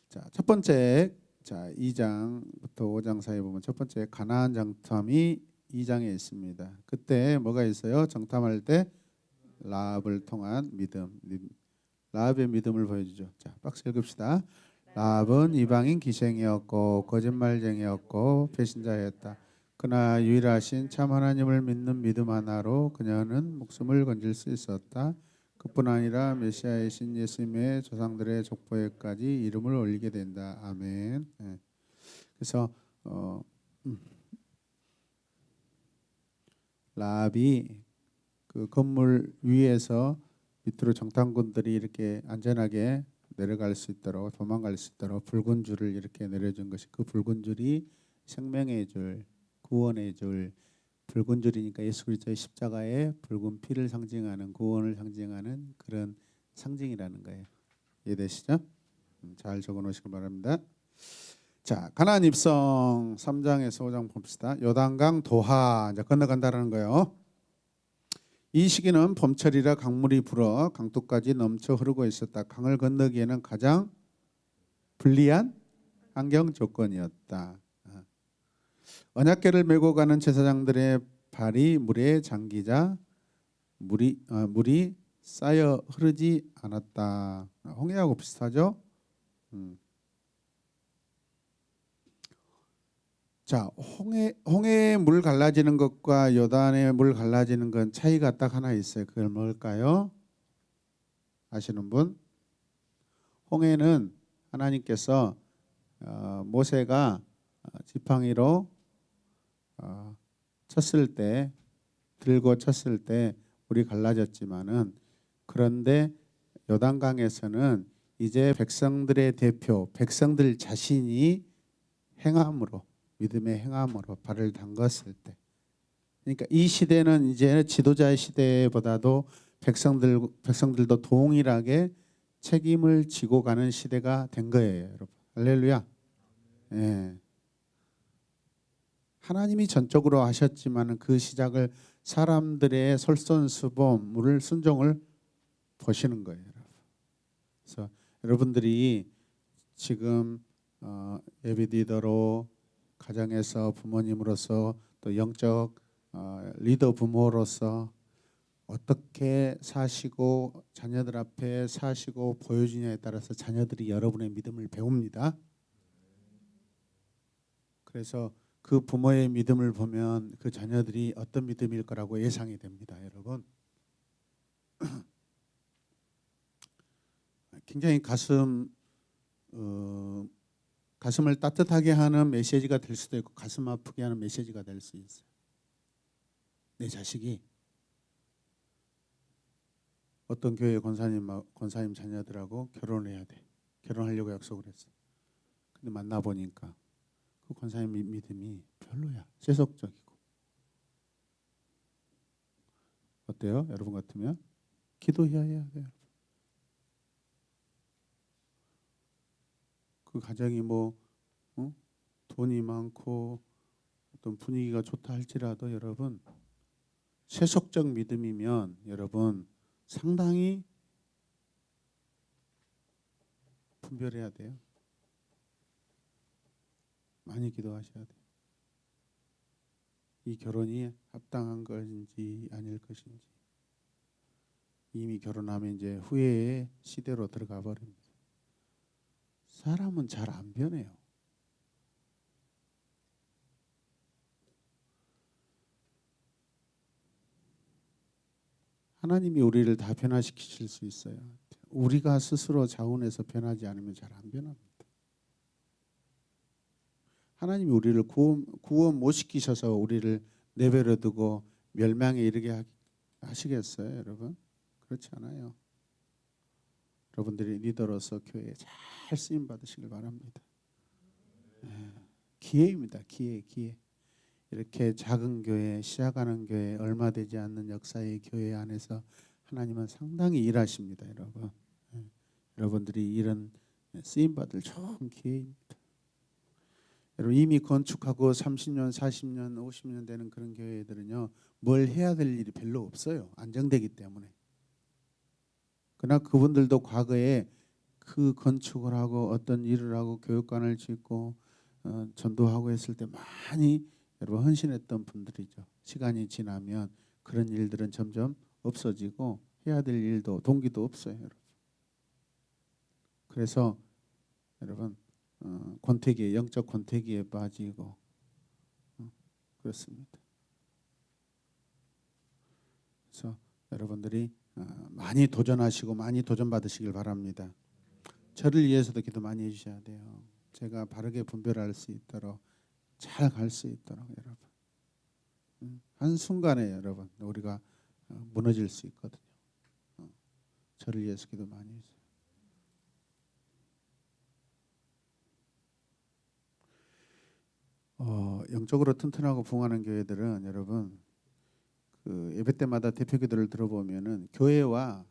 자, 첫 번째 2장부터 5장 사이에 보면 첫 번째 가나안 정탐이 2장에 있습니다. 그때 뭐가 있어요? 정탐할 때 라합을 통한 믿음. 라합의 믿음을 보여주죠. 자, 박스 읽읍시다. 라합은 이방인 기생이었고 거짓말쟁이였고 배신자였다. 그러나 유일하신 참 하나님을 믿는 믿음 하나로 그녀는 목숨을 건질 수 있었다. 그뿐 아니라 메시아이신 예수님의 조상들의 족보에까지 이름을 올리게 된다. 아멘. 네. 그래서 라합이 그 건물 위에서 밑으로 정탐꾼들이 이렇게 안전하게 내려갈 수 있도록 도망갈 수 있도록 붉은 줄을 이렇게 내려준 것이 그 붉은 줄이 생명의 줄, 구원의 줄, 붉은 줄이니까 예수 그리스도의 십자가의 붉은 피를 상징하는 구원을 상징하는 그런 상징이라는 거예요. 이해되시죠? 잘 적어놓으시길 바랍니다. 자, 가나안 입성 3장에서 5장 봅시다. 요단강 도하 이제 건너간다라는 거예요. 이 시기는 봄철이라 강물이 불어 강둑까지 넘쳐 흐르고 있었다. 강을 건너기에는 가장 불리한 환경 조건이었다. 언약궤를 메고 가는 제사장들의 발이 물에 잠기자 물이 쌓여 흐르지 않았다. 홍해하고 비슷하죠? 자, 홍해의 물 갈라지는 것과 요단의 물 갈라지는 건 차이가 딱 하나 있어요. 그걸 뭘까요? 아시는 분? 홍해는 하나님께서 모세가 지팡이로 들고 쳤을 때 물이 갈라졌지만은 그런데 요단강에서는 이제 백성들의 대표, 백성들 자신이 행함으로 믿음의 행함으로 발을 담갔을 때, 그러니까 이 시대는 이제 지도자의 시대보다도 백성들도 동일하게 책임을 지고 가는 시대가 된 거예요, 여러분. 할렐루야. 예. 하나님이 전적으로 하셨지만 그 시작을 사람들의 솔선수범을 순종을 보시는 거예요, 여러분. 그래서 여러분들이 지금 예배 리더로 가정에서 부모님으로서 또 영적 리더 부모로서 어떻게 사시고 자녀들 앞에 사시고 보여주냐에 따라서 자녀들이 여러분의 믿음을 배웁니다. 그래서 그 부모의 믿음을 보면 그 자녀들이 어떤 믿음일 거라고 예상이 됩니다, 여러분. 굉장히 가슴을 따뜻하게 하는 메시지가 될 수도 있고 가슴 아프게 하는 메시지가 될 수 있어요. 내 자식이 어떤 교회 권사님 자녀들하고 결혼을 해야 돼. 결혼하려고 약속을 했어. 근데 만나 보니까 그 권사님 믿음이 별로야. 세속적이고. 어때요? 여러분 같으면 기도해야 돼요. 그 가정이 뭐 돈이 많고 어떤 분위기가 좋다 할지라도 여러분 세속적 믿음이면 여러분 상당히 분별해야 돼요. 많이 기도하셔야 돼요. 이 결혼이 합당한 것인지 아닐 것인지. 이미 결혼하면 이제 후회의 시대로 들어가 버립니다. 사람은 잘 안 변해요. 하나님이 우리를 다 변화시키실 수 있어요. 우리가 스스로 자원해서 변하지 않으면 잘 안 변합니다. 하나님이 우리를 구원 못 시키셔서 우리를 내버려 두고 멸망에 이르게 하시겠어요, 여러분? 그렇지 않아요. 여러분들이 리더로서 교회에 잘 쓰임 받으시길 바랍니다. 기회입니다. 기회. 이렇게 작은 교회, 시작하는 교회, 얼마 되지 않는 역사의 교회 안에서 하나님은 상당히 일하십니다, 여러분. 여러분들이 이런 쓰임 받을 좋은 기회입니다. 여러분 이미 건축하고 30년, 40년, 50년 되는 그런 교회들은요, 뭘 해야 될 일이 별로 없어요. 안정되기 때문에. 그러나 그분들도 과거에 그 건축을 하고 어떤 일을 하고 교육관을 짓고 전도하고 했을 때 많이 여러분 헌신했던 분들이죠. 시간이 지나면 그런 일들은 점점 없어지고 해야 될 일도 동기도 없어요, 여러분. 그래서 여러분 권태기에 영적 권태기에 빠지고 그렇습니다. 그래서 여러분들이 많이 도전하시고 많이 도전 받으시길 바랍니다. 저를 위해서도 기도 많이 해주셔야 돼요. 제가 바르게 분별할 수 있도록 잘 갈 수 있도록 여러분. 한순간에 여러분 우리가 무너질 수 있거든요. 저를 위해서 기도 많이 해주세요. 영적으로 튼튼하고 부흥하는 교회들은 여러분 그 예배 때마다 대표 기도를 들어보면은 교회와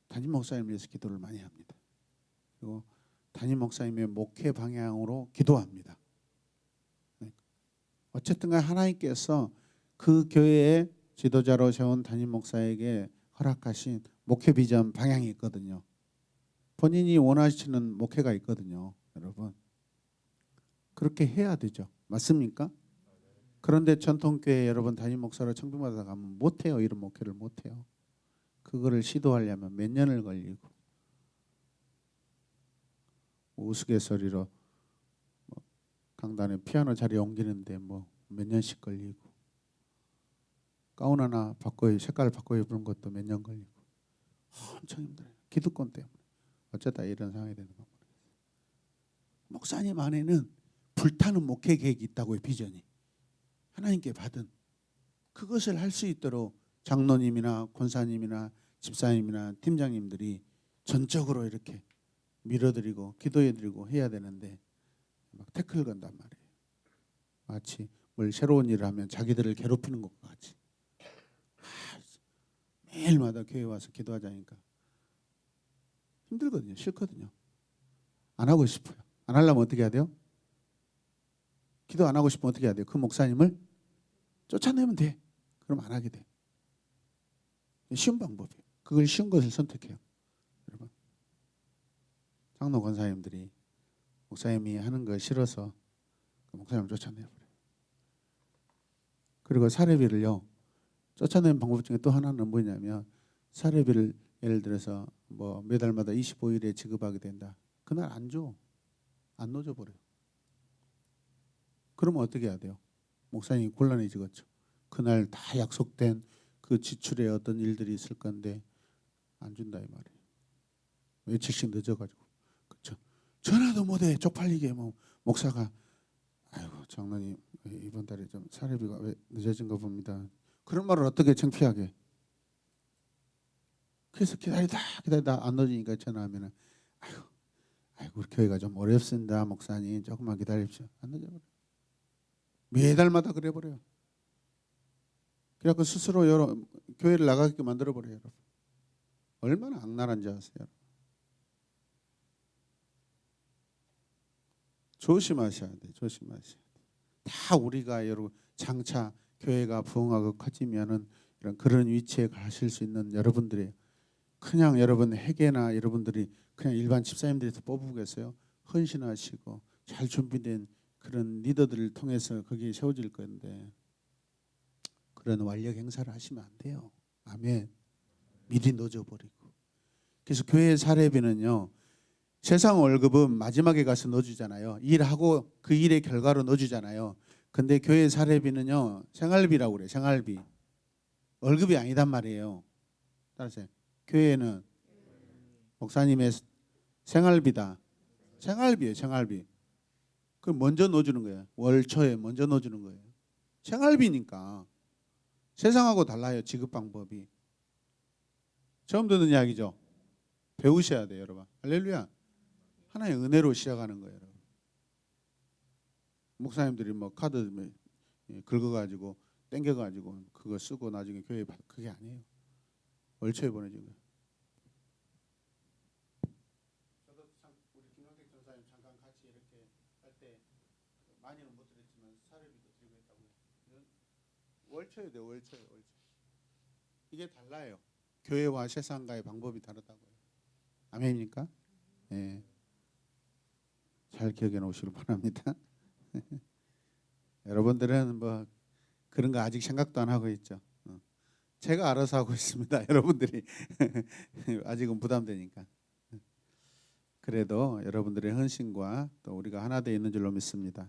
담임 목사님을 위해서 기도를 많이 합니다. 그리고 담임 목사님의 목회 방향으로 기도합니다. 어쨌든 간 하나님께서 그 교회의 지도자로 세운 담임 목사에게 허락하신 목회 비전 방향이 있거든요. 본인이 원하시는 목회가 있거든요, 여러분. 그렇게 해야 되죠. 맞습니까? 그런데 전통교회 여러분 담임 목사로 청빙받아 가면 못해요. 이런 목회를 못해요. 그거를 시도하려면 몇 년을 걸리고 우스갯소리로 강단에 피아노 자리 옮기는데 뭐 몇 년씩 걸리고 가운 하나 바꿔 색깔 바꿔 입는 것도 몇 년 걸리고 엄청 힘들어요. 기득권 때문에 어쩌다 이런 상황이 되는 겁니다. 목사님 안에는 불타는 목회 계획이 있다고요. 비전이 하나님께 받은 그것을 할 수 있도록 장로님이나 권사님이나 집사님이나 팀장님들이 전적으로 이렇게 밀어드리고 기도해드리고 해야 되는데 막 태클 건단 말이에요. 마치 뭘 새로운 일을 하면 자기들을 괴롭히는 것과 같이 매일마다 교회 와서 기도하자니까 힘들거든요. 싫거든요. 안 하고 싶어요. 안 하려면 어떻게 해야 돼요? 기도 안 하고 싶으면 어떻게 해야 돼요? 그 목사님을 쫓아내면 돼. 그럼 안 하게 돼. 쉬운 방법이에요. 그걸 쉬운 것을 선택해요. 여러분 장로 권사님들이 목사님이 하는 걸 싫어서 그 목사님을 쫓아내버려요. 그리고 사례비를요. 쫓아내는 방법 중에 또 하나는 뭐냐면 사례비를 예를 들어서 뭐 매달마다 25일에 지급하게 된다. 그날 안 줘. 안 넣어줘버려요. 그러면 어떻게 해야 돼요? 목사님이 곤란해지겠죠. 그날 다 약속된 그 지출에 어떤 일들이 있을 건데 안 준다 이 말이에요. 며칠씩 늦어가지고 그렇죠. 전화도 못해 쪽팔리게 뭐 목사가 아이고 장로님 이번 달에 좀 사례비가 왜 늦어진 거 봅니다. 그런 말을 어떻게 창피하게? 그래서 기다리다 안 넣어지니까 전화하면은 아이고 우리 교회가 좀 어렵습니다 목사님 조금만 기다립시오. 안 넣어져버려. 매달마다 그래버려요. 그래갖고 스스로 여러 교회를 나가게 만들어버려요. 여러분. 얼마나 악랄한지 아세요? 조심하셔야 돼. 조심하셔야 돼. 다 우리가 여러분 장차 교회가 부흥하고 커지면은 이런 그런 위치에 가실 수 있는 여러분들이 그냥 여러분 회계나 여러분들이 그냥 일반 집사님들이 뽑으겠어요? 헌신하시고 잘 준비된 그런 리더들을 통해서 거기에 세워질 건데 그런 완력 행사를 하시면 안 돼요. 아멘. 미리 넣어버리고. 그래서 교회 사례비는요. 세상 월급은 마지막에 가서 넣어주잖아요. 일하고 그 일의 결과로 넣어주잖아요. 근데 교회 사례비는요. 생활비라고 그래요. 생활비. 월급이 아니단 말이에요. 따라서 교회는 목사님의 생활비다. 생활비예요. 생활비. 그 먼저 넣어주는 거예요. 월초에 먼저 넣어주는 거예요. 생활비니까. 세상하고 달라요. 지급 방법이. 처음 듣는 이야기죠. 배우셔야 돼요. 여러분. 할렐루야. 하나의 은혜로 시작하는 거예요. 여러분. 목사님들이 뭐 카드 긁어가지고 땡겨가지고 그거 쓰고 나중에 교회 그게 아니에요. 월초에 보내준 거예요. 저도 참 우리 김용택 전사님 잠깐 같이 이렇게 할 때 많이는 못 드렸지만 사례비도 드리고 있다고요. 월초에 돼요. 월초에. 이게 달라요. 교회와 세상과의 방법이 다르다고요. 아멘입니까? 예. 잘 기억해 놓으시길 바랍니다. 여러분들은 뭐 그런 거 아직 생각도 안 하고 있죠. 제가 알아서 하고 있습니다. 여러분들이 아직은 부담되니까. 그래도 여러분들의 헌신과 또 우리가 하나 되어 있는 줄로 믿습니다.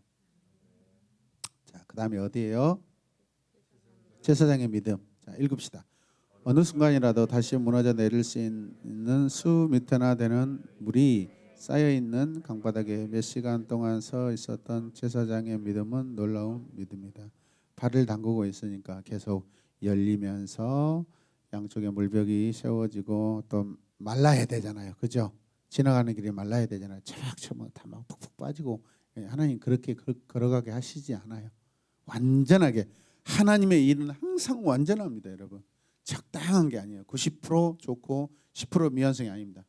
자, 그다음에 어디예요? 제사장의 믿음. 자, 읽읍시다. 어느 순간이라도 다시 무너져 내릴 수 있는 수미터나 되는 물이 쌓여 있는 강바닥에 몇 시간 동안 서 있었던 제사장의 믿음은 놀라운 믿음이다. 발을 담그고 있으니까 계속 열리면서 양쪽에 물벽이 세워지고 또 말라야 되잖아요. 그죠? 지나가는 길에 말라야 되잖아요. 처먹 다 막 푹푹 빠지고. 하나님 그렇게 걸어가게 하시지 않아요. 완전하게 하나님의 일은 항상 완전합니다. 여러분. 적당한 게 아니에요. 90% 좋고 10% 미완성이 아닙니다.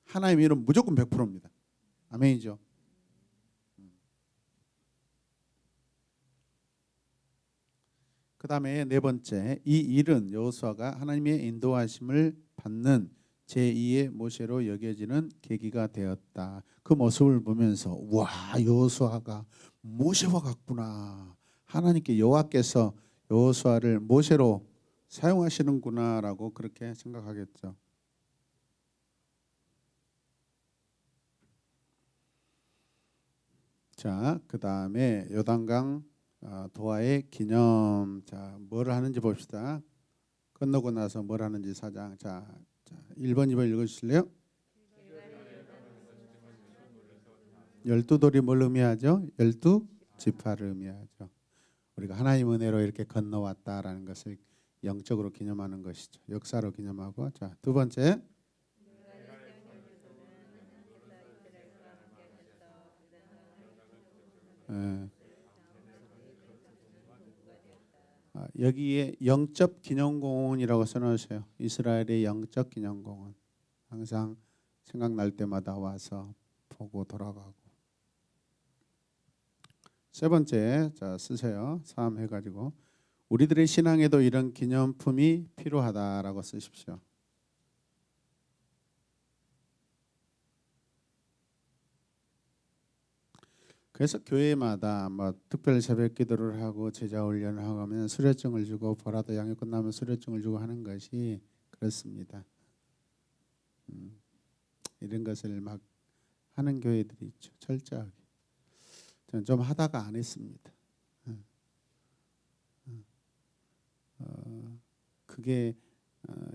하나님의 일은 무조건 100%입니다. 아멘이죠. 그 다음에 네 번째, 이 일은 여호수아가 하나님의 인도하심을 받는 제2의 모세로 여겨지는 계기가 되었다. 그 모습을 보면서 와, 여호수아가 모세와 같구나. 하나님께 여호와께서 여호수아를 모세로 사용하시는구나라고 그렇게 생각하겠죠. 자, 그 다음에 요단강 도하의 기념. 자, 뭘 하는지 봅시다. 끝나고 나서 뭘 하는지 4장. 자, 1번, 2번 읽어주실래요? 12돌이 뭘 의미하죠? 12지파를 의미하죠. 우리가 하나님 은혜로 이렇게 건너왔다라는 것을 영적으로 기념하는 것이죠. 역사로 기념하고. 자, 두 번째. 여기에 영적 기념공원이라고 써놓으세요. 이스라엘의 영적 기념공원. 항상 생각날 때마다 와서 보고 돌아가고. 세 번째, 자 쓰세요. 3 해가지고 우리들의 신앙에도 이런 기념품이 필요하다라고 쓰십시오. 그래서 교회마다 뭐 특별 새벽 기도를 하고 제자 훈련을 하고 하면 수료증을 주고 보라도 양육 끝나면 수료증을 주고 하는 것이 그렇습니다. 이런 것을 막 하는 교회들이 있죠. 철저하게. 저는 좀 하다가 안 했습니다. 그게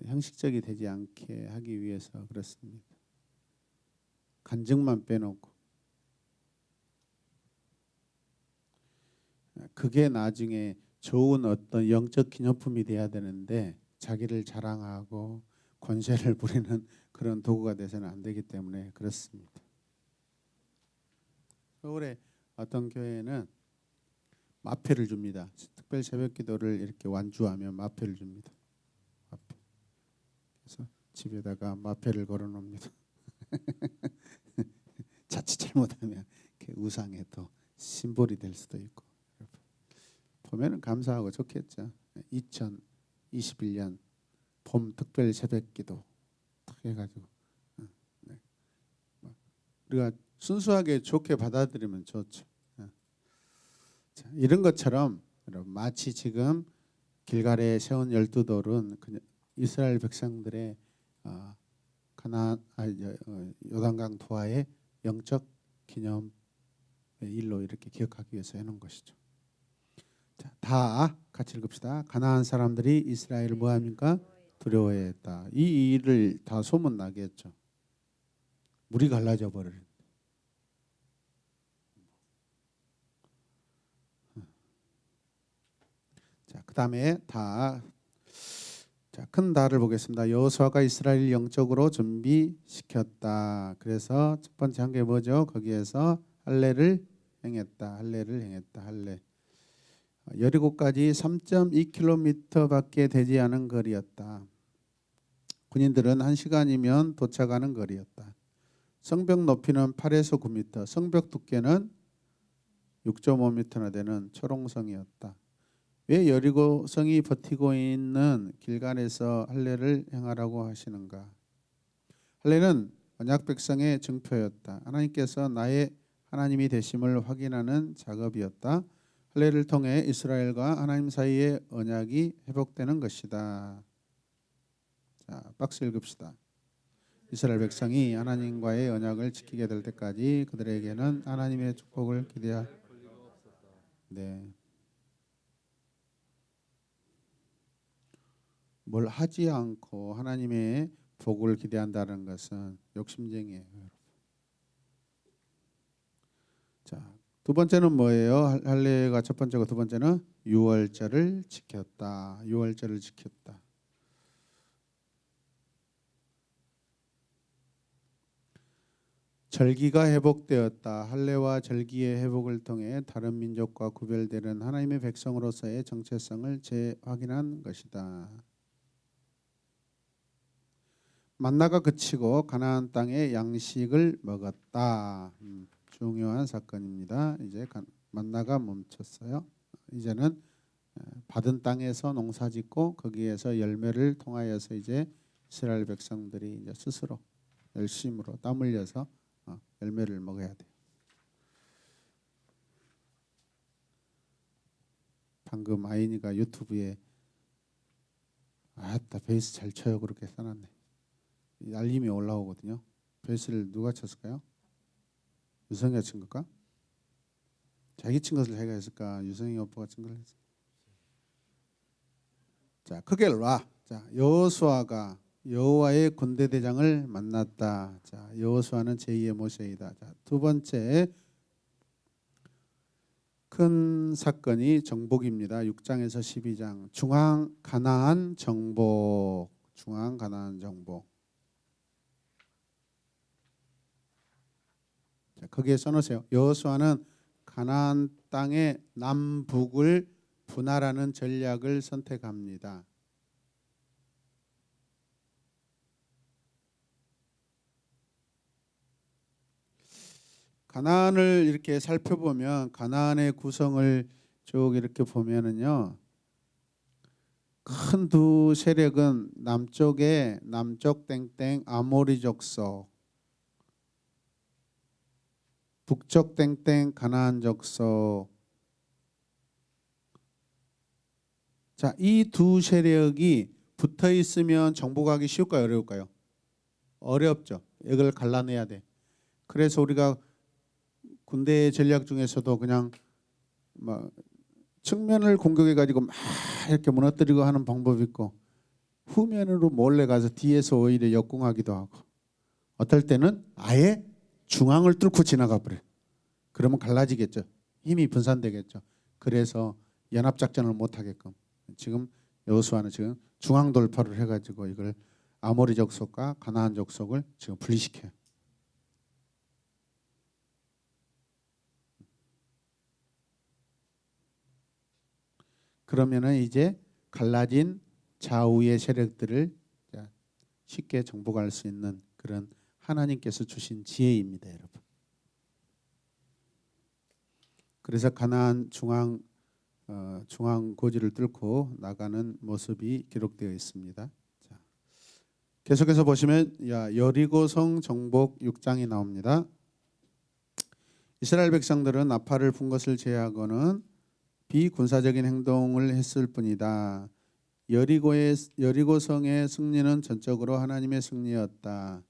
형식적이 되지 않게 하기 위해서 그렇습니다. 간증만 빼놓고. 그게 나중에 좋은 어떤 영적 기념품이 돼야 되는데 자기를 자랑하고 권세를 부리는 그런 도구가 돼서는 안 되기 때문에 그렇습니다. 서울에 어떤 교회는 마패를 줍니다. 특별 새벽 기도를 이렇게 완주하면 마패를 줍니다. 마패. 그래서 집에다가 마패를 걸어 놓습니다. 자칫 잘못하면 우상의 또 심볼이 될 수도 있고 보면은 감사하고 좋겠죠. 2021년 봄 특별 새벽기도 탁 해가지고 네. 우리가 순수하게 좋게 받아들이면 좋죠. 자, 이런 것처럼 여러분 마치 지금 길갈에 세운 12돌은 이스라엘 백성들의 요단강 도하의 영적 기념의 일로 이렇게 기억하기 위해서 해놓은 것이죠. 자, 다 같이 읽읍시다. 가나안 사람들이 이스라엘을 뭐합니까? 두려워했다. 이 일을 다 소문 나겠죠. 물이 갈라져 버리는. 자, 그다음에 큰 달을 보겠습니다. 여호수아가 이스라엘 영적으로 준비시켰다. 그래서 첫 번째 한 게 뭐죠? 거기에서 할례를 행했다. 할례. 여리고까지 3.2km밖에 되지 않은 거리였다. 군인들은 1시간이면 도착하는 거리였다. 성벽 높이는 8에서 9m, 성벽 두께는 6.5m나 되는 초롱성이었다. 왜 여리고성이 버티고 있는 길갈에서 할례를 행하라고 하시는가? 할례는 언약 백성의 증표였다. 하나님께서 나의 하나님이 되심을 확인하는 작업이었다. 할례를 통해 이스라엘과 하나님 사이의 언약이 회복되는 것이다. 자, 박수 읽읍시다. 이스라엘 백성이 하나님과의 언약을 지키게 될 때까지 그들에게는 하나님의 축복을 기대할 네. 뭘 하지 않고 하나님의 복을 기대한다는 것은 욕심쟁이에요. 자, 두 번째는 뭐예요? 할례가 첫 번째고 두 번째는 유월절을 지켰다. 유월절을 지켰다. 절기가 회복되었다. 할례와 절기의 회복을 통해 다른 민족과 구별되는 하나님의 백성으로서의 정체성을 재확인한 것이다. 만나가 그치고 가나안 땅의 양식을 먹었다. 중요한 사건입니다. 이제 만나가 멈췄어요. 이제는 받은 땅에서 농사짓고 거기에서 열매를 통하여서 이제 이스라엘 백성들이 이제 스스로 열심으로 땀 흘려서 열매를 먹어야 돼. 방금 아이니가 유튜브에 아따 베이스 잘 쳐요 그렇게 써놨네. 알림이 올라오거든요. 베이스를 누가 쳤을까요? 유성이가 친 걸까? 자기 친 것을 자기가 했을까? 유성이 오빠가 친 걸 했을까? 자, 크게 놔. 자, 여호수아가 여호와의 군대 대장을 만났다. 자, 여호수아는 제2의 모세이다. 자, 두 번째 큰 사건이 정복입니다. 6장에서 12장 중앙 가나안 정복. 중앙 가나안 정복. 자, 거기에 써놓으세요. 여호수아는 가나안 땅의 남북을 분할하는 전략을 선택합니다. 가나안을 이렇게 살펴보면 가나안의 구성을 쭉 이렇게 보면은요. 큰 두 세력은 남쪽에 남쪽 땡땡 아모리 족속, 북쪽 땡땡 가나안 족속. 자, 이 두 세력이 붙어 있으면 정복하기 쉬울까요, 어려울까요? 어렵죠. 이걸 갈라내야 돼. 그래서 우리가 군대 전략 중에서도 그냥 막 측면을 공격해 가지고 막 이렇게 무너뜨리고 하는 방법이 있고 후면으로 몰래 가서 뒤에서 오히려 역공하기도 하고 어떨 때는 아예 중앙을 뚫고 지나가 버려. 그러면 갈라지겠죠. 힘이 분산되겠죠. 그래서 연합 작전을 못 하게끔 지금 여호수아는 지금 중앙 돌파를 해 가지고 이걸 아모리 족속과 가나안 족속을 지금 분리시켜요. 그러면은 이제 갈라진 좌우의 세력들을 쉽게 정복할 수 있는 그런 하나님께서 주신 지혜입니다, 여러분. 그래서 가나안 중앙 고지를 뚫고 나가는 모습이 기록되어 있습니다. 자, 계속해서 보시면 여리고성 정복 6장이 나옵니다. 이스라엘 백성들은 나팔을 분 것을 제외하고는 비군사적인 행동을 했을 뿐이다. 여리고성의 승리는 전적으로 하나님의 승리였다.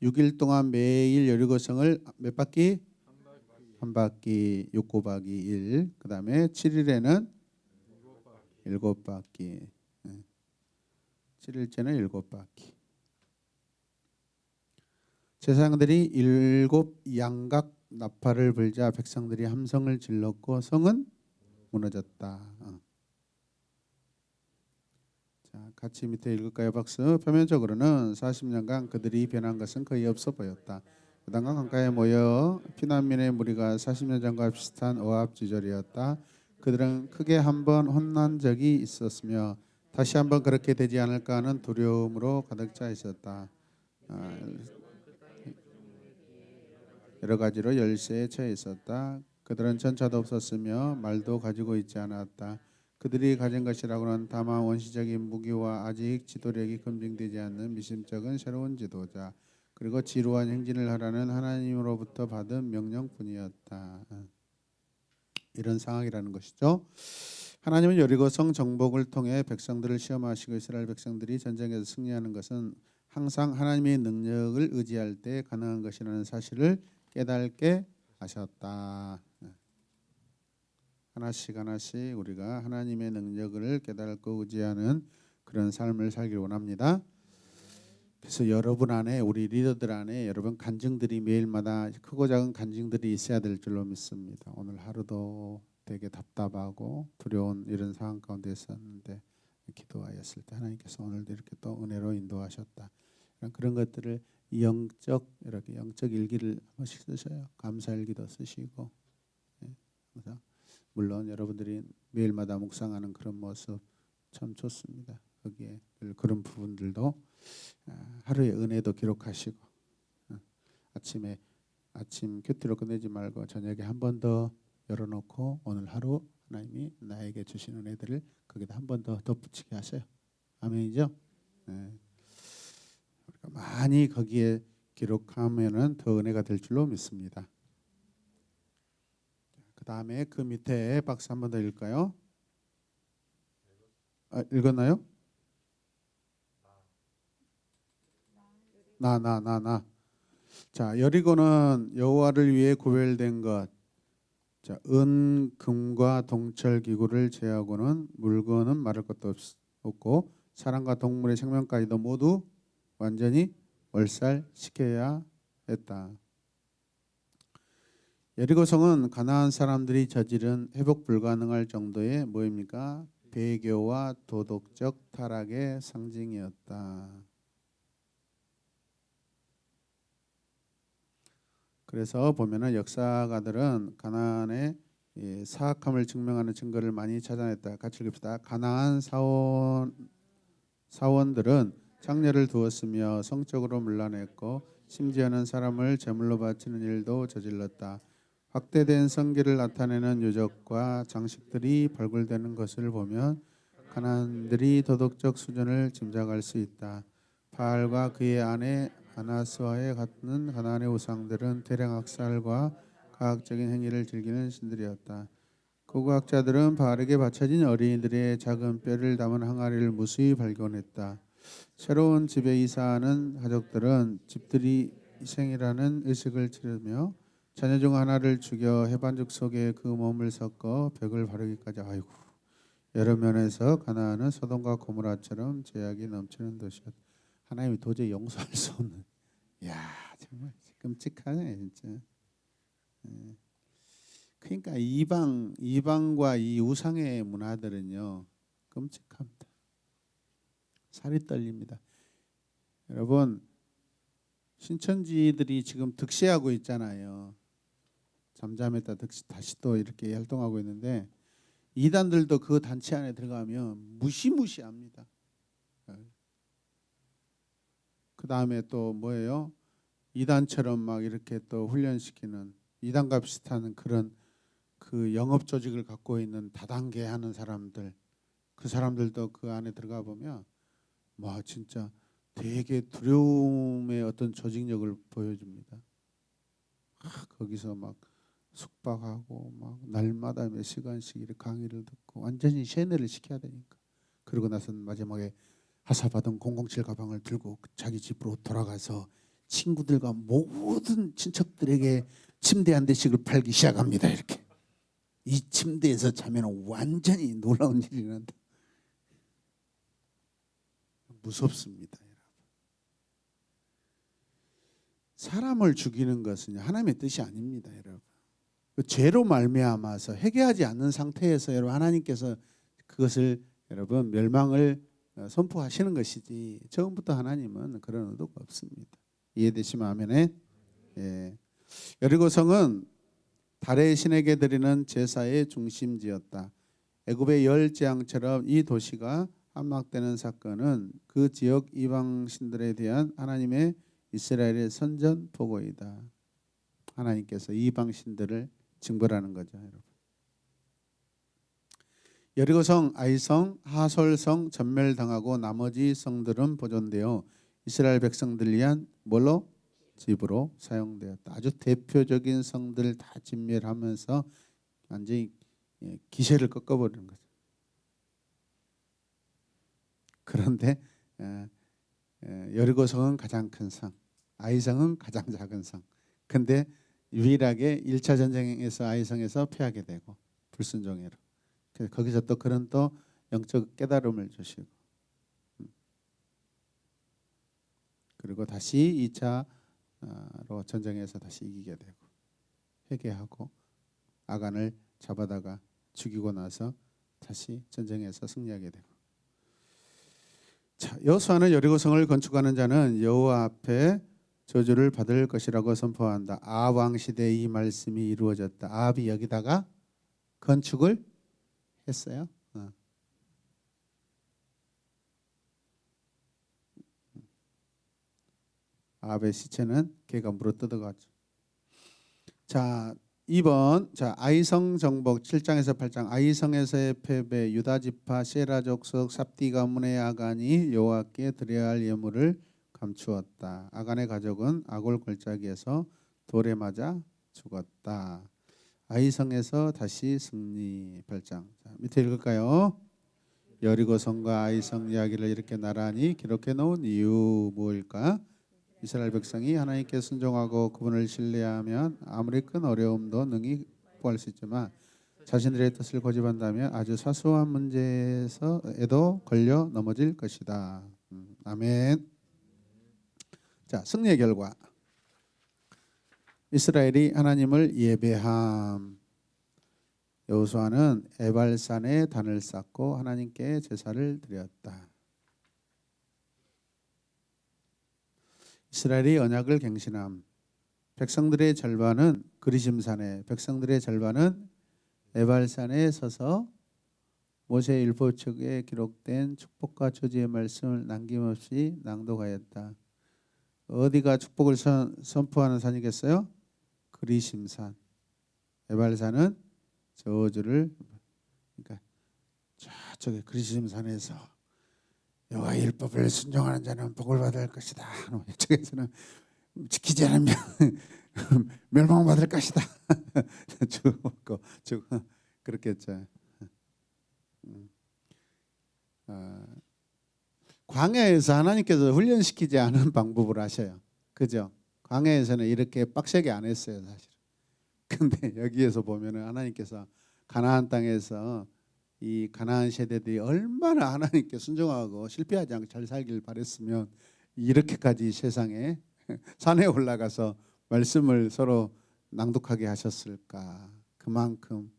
6일 동안 매일 여리고성을 몇 바퀴? 한 바퀴, 6곱하기 1. 그 다음에 7일에는 7바퀴. 7일째는 7바퀴. 제사장들이 7 양각 나팔을 불자 백성들이 함성을 질렀고 성은 무너졌다. 자, 같이 밑에 읽을까요? 박수. 표면적으로는 40년간 그들이 변한 것은 거의 없어 보였다. 그당과 강가에 모여 피난민의 무리가 40년 전과 비슷한 오합지졸이었다. 그들은 크게 한번 혼난 적이 있었으며 다시 한번 그렇게 되지 않을까 하는 두려움으로 가득 차 있었다. 여러 가지로 열세에 처해 있었다. 그들은 전차도 없었으며 말도 가지고 있지 않았다. 그들이 가진 것이라고는 다만 원시적인 무기와 아직 지도력이 검증되지 않는 미심쩍은 새로운 지도자 그리고 지루한 행진을 하라는 하나님으로부터 받은 명령뿐이었다. 이런 상황이라는 것이죠. 하나님은 여리고성 정복을 통해 백성들을 시험하시고 이스라엘 백성들이 전쟁에서 승리하는 것은 항상 하나님의 능력을 의지할 때 가능한 것이라는 사실을 깨닫게 하셨다. 하나씩 우리가 하나님의 능력을 깨닫고 의지하는 그런 삶을 살기를 원합니다. 그래서 여러분 안에 우리 리더들 안에 여러분 간증들이 매일마다 크고 작은 간증들이 있어야 될 줄로 믿습니다. 오늘 하루도 되게 답답하고 두려운 이런 상황 가운데 있었는데 기도하였을 때 하나님께서 오늘도 이렇게 또 은혜로 인도하셨다. 그런 것들을 이렇게 영적 일기를 한 번씩 쓰셔요. 감사 일기도 쓰시고. 항상 물론 여러분들이 매일마다 묵상하는 그런 모습 참 좋습니다. 거기에 그런 부분들도 하루의 은혜도 기록하시고 아침 큐티로 끝내지 말고 저녁에 한 번 더 열어놓고 오늘 하루 하나님이 나에게 주신 은혜들을 거기다 한 번 더 덧붙이게 하세요. 아멘이죠? 네. 우리가 많이 거기에 기록하면은 더 은혜가 될 줄로 믿습니다. 그 다음에 그 밑에 박스 한 번 더 읽을까요? 읽었나요? 나. 자, 여리고는 여호와를 위해 구별된 것. 자, 은, 금과 동철 기구를 제하고는 물건은 말할 것도 없고 사람과 동물의 생명까지도 모두 완전히 몰살시켜야 했다. 여리고성은 가나안 사람들이 저지른 회복 불가능할 정도의 뭐입니까? 배교와 도덕적 타락의 상징이었다. 그래서 보면은 역사가들은 가나안의 사악함을 증명하는 증거를 많이 찾아냈다. 같이 읽읍시다. 가나안 사원들은 장녀를 두었으며 성적으로 문란했고 심지어는 사람을 제물로 바치는 일도 저질렀다. 확대된 성기를 나타내는 유적과 장식들이 발굴되는 것을 보면 가나안들이 도덕적 수준을 짐작할 수 있다. 바알과 그의 아내 아나스와의 같은 가나안의 우상들은 대량 학살과 과학적인 행위를 즐기는 신들이었다. 고고학자들은 바알에게 바쳐진 어린이들의 작은 뼈를 담은 항아리를 무수히 발견했다. 새로운 집에 이사하는 가족들은 집들이 희생이라는 의식을 치르며 자녀 중 하나를 죽여 해반죽 속에 그 몸을 섞어 벽을 바르기까지. 아이고, 여러 면에서 가나안은 소돔과 고모라처럼 죄악이 넘치는 도시였다. 하나님이 도저히 용서할 수 없는. 야, 정말 끔찍하네 진짜. 그러니까 이방과 이 우상의 문화들은요 끔찍합니다. 살이 떨립니다. 여러분 신천지들이 지금 득세하고 있잖아요. 잠잠했다 다시 또 이렇게 활동하고 있는데 이단들도 그 단체 안에 들어가면 무시무시합니다. 그 다음에 또 뭐예요? 이단처럼 막 이렇게 또 훈련시키는 이단과 비슷한 그런 그 영업 조직을 갖고 있는 다단계 하는 사람들, 그 사람들도 그 안에 들어가 보면 와 진짜 되게 두려움의 어떤 조직력을 보여줍니다. 거기서 막 숙박하고 막 날마다 몇 시간씩 이렇게 강의를 듣고 완전히 세뇌를 시켜야 되니까. 그러고 나서 마지막에 하사받은 007 가방을 들고 자기 집으로 돌아가서 친구들과 모든 친척들에게 침대 한 대씩을 팔기 시작합니다. 이렇게 이 침대에서 자면 완전히 놀라운 일이 일어난다. 무섭습니다. 사람을 죽이는 것은 하나님의 뜻이 아닙니다, 여러분. 죄로 말미암아서 회개하지 않는 상태에서 여러분 하나님께서 그것을 여러분 멸망을 선포하시는 것이지 처음부터 하나님은 그런 의도가 없습니다. 이해되시면 아멘에. 예. 여리고성은 달의 신에게 드리는 제사의 중심지였다. 애굽의 열 재앙처럼 이 도시가 함락되는 사건은 그 지역 이방신들에 대한 하나님의 이스라엘의 선전 보고이다. 하나님께서 이방신들을 징벌하는 거죠, 여러분. 여리고성, 아이성, 하솔성 전멸당하고 나머지 성들은 보존되어 이스라엘 백성들 위한 뭘로? 집으로 사용되었다. 아주 대표적인 성들 다 진멸하면서 완전히 기세를 꺾어버리는 거죠. 그런데 여리고성은 가장 큰 성, 아이성은 가장 작은 성. 근데 유일하게 1차 전쟁에서 아이성에서 패하게 되고 불순종으로. 거기서 또 그런 또 영적 깨달음을 주시고 그리고 다시 2차로 전쟁에서 다시 이기게 되고 회개하고 아간을 잡아다가 죽이고 나서 다시 전쟁에서 승리하게 되고. 자, 여호수아는 여리고성을 건축하는 자는 여호와 앞에 저주를 받을 것이라고 선포한다. 아합 왕 시대에 이 말씀이 이루어졌다. 아합이 여기다가 건축을 했어요. 아합의 시체는 개가 물어뜯어가죠. 자, 2번. 자, 아이성 정복 7장에서 8장. 아이성에서의 패배, 유다 지파 세라 족속 삽디 가문의 아간이 여호와께 드려야 할 예물을 감추었다. 아간의 가족은 아골 골짜기에서 돌에 맞아 죽었다. 아이성에서 다시 승리. 8장. 자, 밑에 읽을까요? 여리고성과 아이성 이야기를 이렇게 나란히 기록해 놓은 이유 무엇일까? 이스라엘 백성이 하나님께 순종하고 그분을 신뢰하면 아무리 큰 어려움도 능히 극복할 수 있지만 자신들의 뜻을 고집한다면 아주 사소한 문제에서에도 걸려 넘어질 것이다. 아멘. 자, 승리의 결과. 이스라엘이 하나님을 예배함. 여호수아는 에발산에 단을 쌓고 하나님께 제사를 드렸다. 이스라엘이 언약을 갱신함. 백성들의 절반은 그리심산에, 백성들의 절반은 에발산에 서서 모세 율법책에 기록된 축복과 저주의 말씀을 남김없이 낭독하였다. 어디가 축복을 선포하는 산이겠어요? 그리심산. 에발산은 저주를, 그러니까 저쪽에 그리심산에서 여호와의 율법을 순종하는 자는 복을 받을 것이다. 이쪽에서는 지키지 않으면 멸망받을 것이다. 죽고 그렇겠죠. 광야에서 하나님께서 훈련시키지 않은 방법을 하셔요. 그죠? 광야에서는 이렇게 빡세게 안 했어요, 사실. 근데 여기에서 보면은 하나님께서 가나안 땅에서 이 가나안 세대들이 얼마나 하나님께 순종하고 실패하지 않고 잘 살길 바랬으면 이렇게까지 세상에 산에 올라가서 말씀을 서로 낭독하게 하셨을까. 그만큼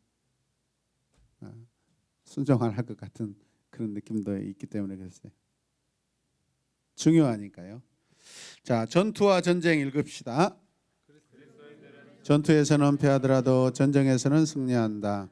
순종할 것 같은 그런 느낌도 있기 때문에 그랬어요. 중요하니까요. 자, 전투와 전쟁 읽읍시다. 전투에서는 패하더라도 전쟁에서는 승리한다.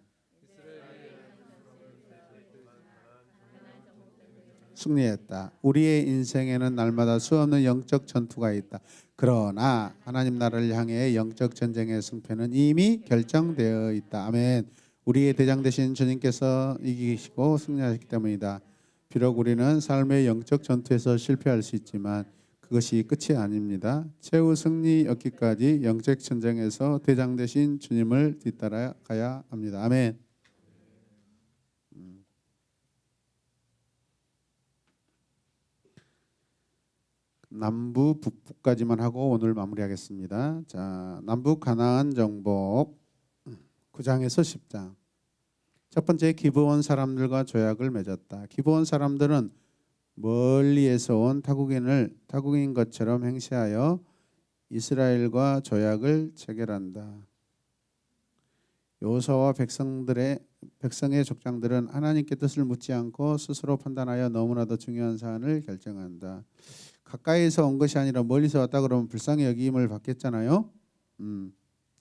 승리했다. 우리의 인생에는 날마다 수없는 영적 전투가 있다. 그러나 하나님 나라를 향해 영적 전쟁의 승패는 이미 결정되어 있다. 아멘. 우리의 대장 되신 주님께서 이기시고 승리하셨기 때문이다. 비록 우리는 삶의 영적 전투에서 실패할 수 있지만 그것이 끝이 아닙니다. 최후 승리 얻기까지 영적 전쟁에서 대장 되신 주님을 뒤따라가야 합니다. 아멘. 남부 북부까지만 하고 오늘 마무리하겠습니다. 자, 남북 가나안 정복 9장에서 10장. 첫 번째, 기브온 사람들과 조약을 맺었다. 기브온 사람들은 멀리에서 온 타국인 것처럼 행세하여 이스라엘과 조약을 체결한다. 여호수아와 백성의 족장들은 하나님께 뜻을 묻지 않고 스스로 판단하여 너무나도 중요한 사안을 결정한다. 가까이서 온 것이 아니라 멀리서 왔다 그러면 불쌍히 여김을 받겠잖아요.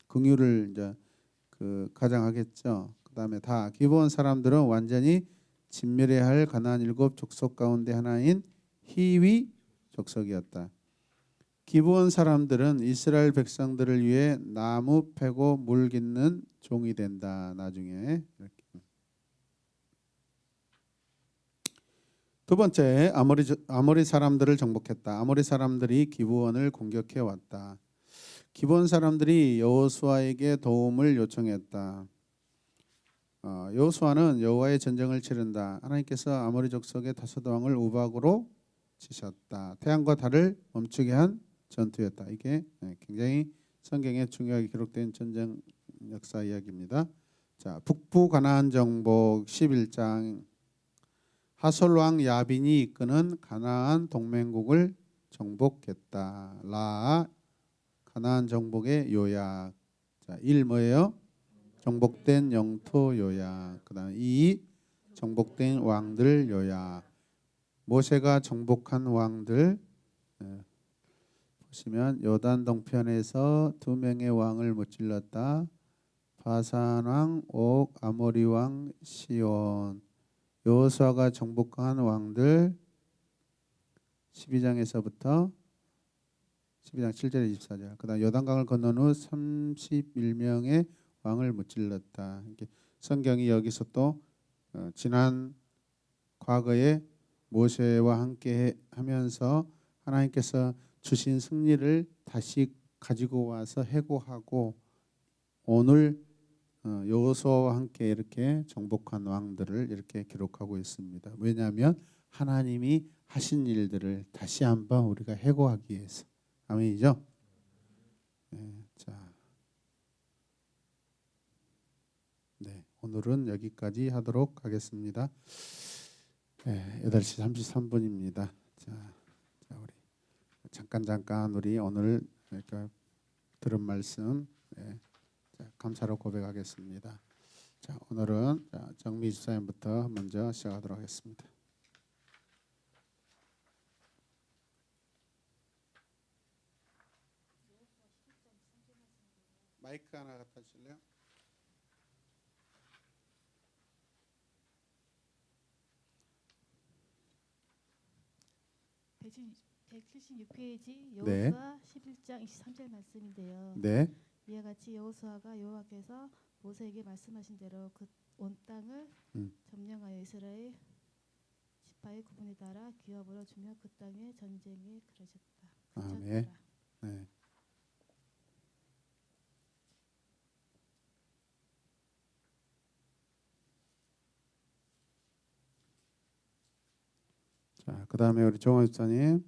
긍휼을 이제 가장하겠죠. 그다음에 다 기브온 사람들은 완전히 진멸해야 할 가나안 7 족속 가운데 하나인 히위 족속이었다. 기브온 사람들은 이스라엘 백성들을 위해 나무 패고 물 깃는 종이 된다. 나중에 이렇게. 두 번째, 아모리 사람들을 정복했다. 아모리 사람들이 기브온을 공격해 왔다. 기브온 사람들이 여호수아에게 도움을 요청했다. 여호수아는 여호와의 전쟁을 치른다. 하나님께서 아모리 족속의 다섯 왕을 우박으로 치셨다. 태양과 달을 멈추게 한 전투였다. 이게 굉장히 성경에 중요하게 기록된 전쟁 역사 이야기입니다. 자, 북부 가나안 정복 11장. 하솔 왕 야빈이 이끄는 가나안 동맹국을 정복했다. 라 가나안 정복의 요약. 자, 1 뭐예요? 정복된 영토 요약. 그다음 2 정복된 왕들 요약. 모세가 정복한 왕들 보시면 요단 동편에서 2명의 왕을 무찔렀다. 바산 왕 옥, 아모리 왕 시온. 여호수아가 정복한 왕들 12장에서부터 12장 7절에 24절. 그다음 요단강을 건넌 후 31명의 왕을 무찔렀다. 성경이 여기서 또 지난 과거에 모세와 함께 하면서 하나님께서 주신 승리를 다시 가지고 와서 해고하고 오늘 여호수아와 함께 이렇게 정복한 왕들을 이렇게 기록하고 있습니다. 왜냐하면 하나님이 하신 일들을 다시 한번 우리가 해고하기 위해서. 아멘이죠? 자, 오늘은 여기까지 하도록 하겠습니다. 8시 33분입니다. 자, 우리 잠깐 우리 오늘 들은 말씀 감사로 고백하겠습니다. 자, 오늘은 정미 집사님부터 먼저 시작하도록 하겠습니다. 마이크 하나 갖다 주실래요? 백 176페이지 네. 여호수아 11장 23절 말씀인데요. 네. 이와 같이 여호수아가 여호와께서 모세에게 말씀하신 대로 그 온 땅을 점령하여 이스라엘 지파의 구분에 따라 기업으로 주며 그 땅에 전쟁에 그르셨다. 아멘. 네. 자, 그다음에 우리 정원 집사님.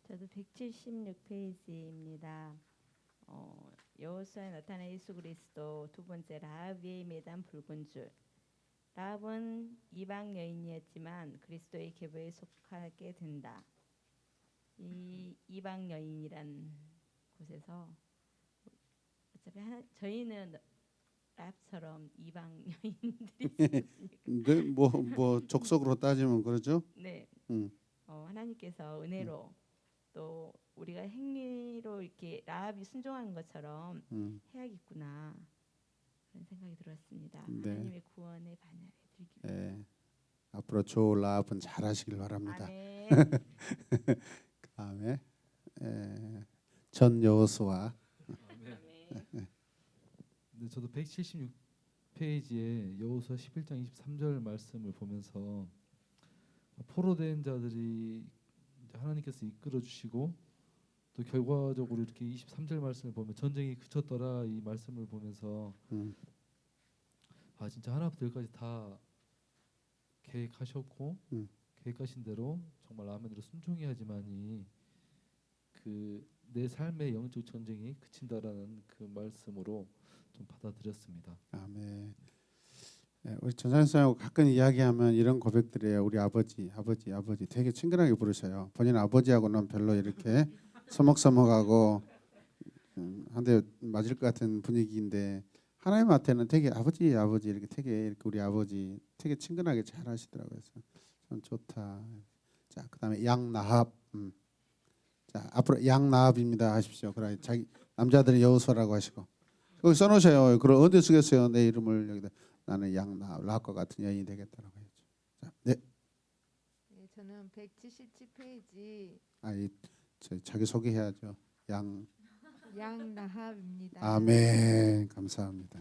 저도 176페이지입니다. 여호수아에 나타난 예수 그리스도. 두 번째, 라합 위에 매단 붉은 줄. 라합은 이방 여인이었지만 그리스도의 계보에 속하게 된다. 이 이방 여인이란 곳에서 어차피 저희는 라합처럼 이방 여인들이 네, 뭐 족속으로 따지면 그러죠? 네. 음. 하나님께서 은혜로 또 우리가 행위로 이렇게 라합이 순종한 것처럼 해야겠구나 그런 생각이 들었습니다. 네. 하나님의 구원의 반열에 들기 앞으로 조 라합은 잘하시길 바랍니다. 아멘. 그다음에 전 여호수아. 아멘. 아멘. 근데 저도 176페이지에 여호수아 11장 23절 말씀을 보면서 포로된 자들이 이제 하나님께서 이끌어 주시고 또 결과적으로 이렇게 23절 말씀을 보면 전쟁이 그쳤더라 이 말씀을 보면서 아 진짜 하나부터 열까지 다 계획하셨고 계획하신 대로 정말 마음대로 순종해야지만이 그 내 삶의 영적 전쟁이 그친다라는 그 말씀으로 좀 받아들였습니다. 아멘. 우리 전사님하고 가끔 이야기하면 이런 고백들이에요. 우리 아버지 되게 친근하게 부르셔요. 본인 아버지하고는 별로 이렇게 서먹서먹하고 한 대 맞을 것 같은 분위기인데 하나님한테는 되게 아버지 이렇게 되게 이렇게 우리 아버지 되게 친근하게 잘 하시더라고요. 그래서 참 좋다. 자, 그다음에 양나합. 자, 앞으로 양나합입니다 하십시오. 그래 자기 남자들이 여호수아라고 하시고 거기 써놓으셔요. 그럼 어디 쓰겠어요? 내 이름을 여기다 나는 양나합 라합과 같은 여인이 되겠다라고 했죠. 자, 네. 네, 저는 177페이지 자기 소개해야죠. 양라합입니다. 아멘. 감사합니다.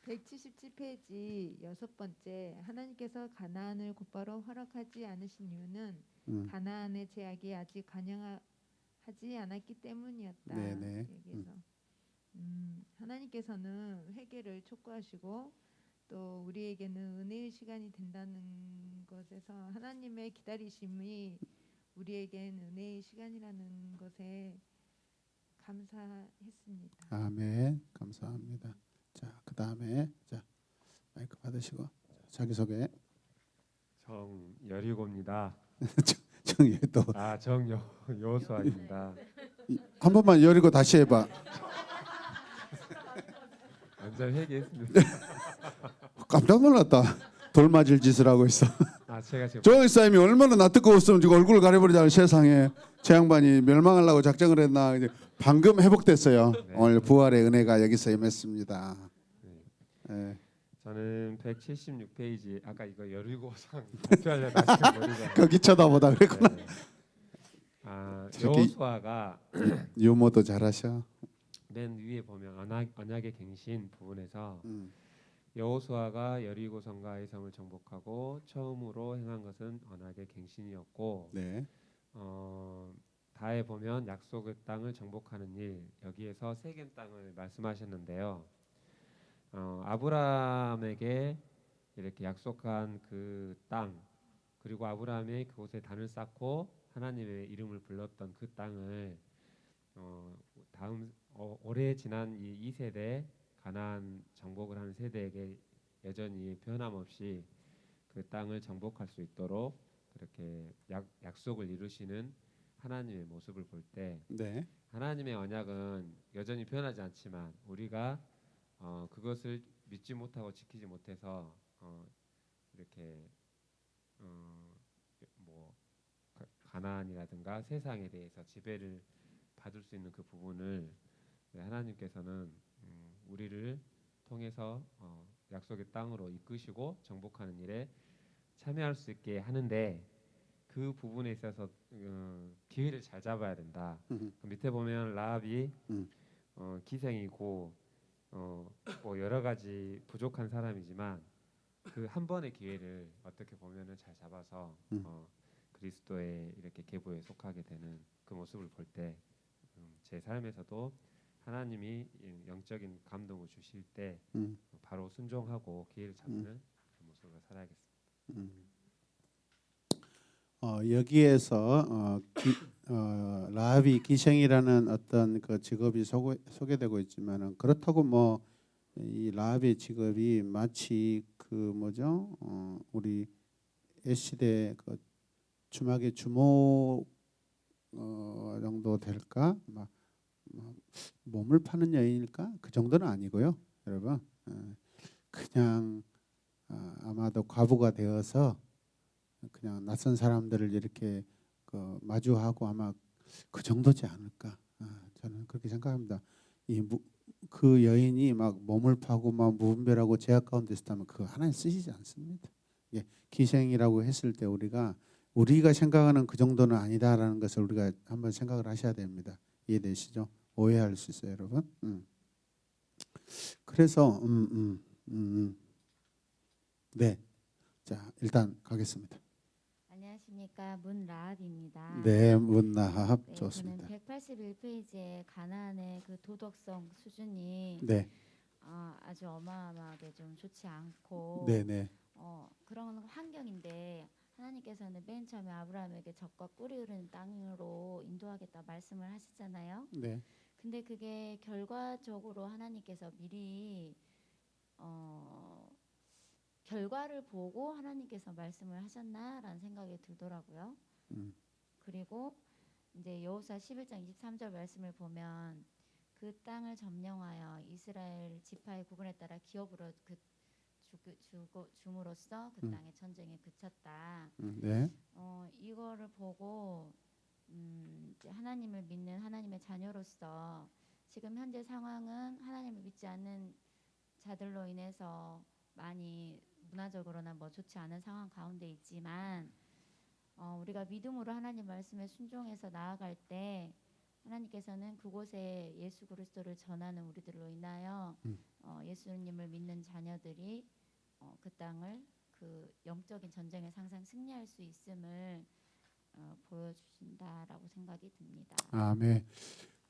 177페이지 6번째 하나님께서 가나안을 곧바로 허락하지 않으신 이유는 가나안의 제약이 아직 관영하지 않았기 때문이었다. 네네. 여기서 하나님께서는 회개를 촉구하시고 또 우리에게는 은혜의 시간이 된다는 것에서 하나님의 기다리심이 우리에겐 은혜의 시간이라는 것에 감사했습니다. 아멘. 감사합니다. 자, 그다음에 자 마이크 받으시고 자, 자기 소개. 정여리고입니다. 정이 또 정여호수아입니다. 한 번만 열고 다시 해봐. 완전 회개했습니다. 깜짝 놀랐다. 돌 맞을 짓을 하고 있어. 제가 지금 조 이사님이 얼마나 낯뜨거웠으면 지금 얼굴을 가려버리잖아. 세상에 제 양반이 멸망하려고 작정을 했나. 이제 방금 회복됐어요. 네. 오늘 부활의 은혜가 여기서 임했습니다. 네. 저는 176페이지 아까 이거 여리고상 발표하려다 지금 머리가 거기 쳐다보다 그랬구나. 네. 저기- 여호수아가 유머도 잘하셔. 맨 위에 보면 언약의 갱신 부분에서 음. 여호수아가 여리고성과 성을 정복하고 처음으로 행한 것은 언약의 갱신이었고 네. 다에 보면 약속의 땅을 정복하는 일 여기에서 세겜 땅을 말씀하셨는데요. 아브라함에게 이렇게 약속한 그 땅 그리고 아브라함이 그곳에 단을 쌓고 하나님의 이름을 불렀던 그 땅을 다음 오래 지난 이 2세대 가나안 정복을 하는 세대에게 여전히 변함없이 그 땅을 정복할 수 있도록 그렇게 약속을 이루시는 하나님의 모습을 볼 때 네. 하나님의 언약은 여전히 변하지 않지만 우리가 그것을 믿지 못하고 지키지 못해서 이렇게 뭐 가나안이라든가 세상에 대해서 지배를 받을 수 있는 그 부분을 하나님께서는 우리를 통해서 약속의 땅으로 이끄시고 정복하는 일에 참여할 수 있게 하는데 그 부분에 있어서 기회를 잘 잡아야 된다. 그 밑에 보면 라합이 기생이고 뭐 여러 가지 부족한 사람이지만 그 한 번의 기회를 어떻게 보면은 잘 잡아서 그리스도의 이렇게 계보에 속하게 되는 그 모습을 볼 때 제 삶에서도 하나님이 영적인 감동을 주실 때 바로 순종하고 기회를 잡는 그 모습으로 살아야겠습니다. 여기에서 라합이 기생이라는 어떤 그 직업이 소개되고 있지만은 그렇다고 뭐 이 라합의 직업이 마치 그 뭐죠? 우리 시대 그 주막의 주모 정도 될까? 막 몸을 파는 여인일까? 그 정도는 아니고요, 여러분. 그냥 아마도 과부가 되어서 그냥 낯선 사람들을 이렇게 마주하고 아마 그 정도지 않을까. 저는 그렇게 생각합니다. 그 여인이 막 몸을 파고 막 무분별하고 제약 가운데 있었다면 그거 하나님 쓰시지 않습니다. 기생이라고 했을 때 우리가 생각하는 그 정도는 아니다라는 것을 우리가 한번 생각을 하셔야 됩니다. 이해되시죠? 오해할 수 있어요, 여러분. 그래서 네, 자 일단 가겠습니다. 안녕하십니까, 문라합입니다. 네, 문나합 네, 좋습니다. 저는 181페이지의 가나안의 그 도덕성 수준이 네, 아주 어마어마하게 좀 좋지 않고 네, 네, 그런 환경인데 하나님께서는 맨 처음에 아브라함에게 젖과 꿀이 흐르는 땅으로 인도하겠다 말씀을 하시잖아요. 네. 근데 그게 결과적으로 하나님께서 미리 결과를 보고 하나님께서 말씀을 하셨나라는 생각이 들더라고요. 그리고 이제 여호수아 11장 23절 말씀을 보면 그 땅을 점령하여 이스라엘 지파의 구분에 따라 기업으로 줌으로써 그 땅의 전쟁이 그쳤다. 네. 이거를 보고 이제 하나님을 믿는 하나님의 자녀로서 지금 현재 상황은 하나님을 믿지 않는 자들로 인해서 많이 문화적으로나 뭐 좋지 않은 상황 가운데 있지만 우리가 믿음으로 하나님 말씀에 순종해서 나아갈 때 하나님께서는 그곳에 예수 그리스도를 전하는 우리들로 인하여 예수님을 믿는 자녀들이 그 땅을 그 영적인 전쟁에서 항상 승리할 수 있음을 보여주신다라고 생각이 듭니다. 아멘.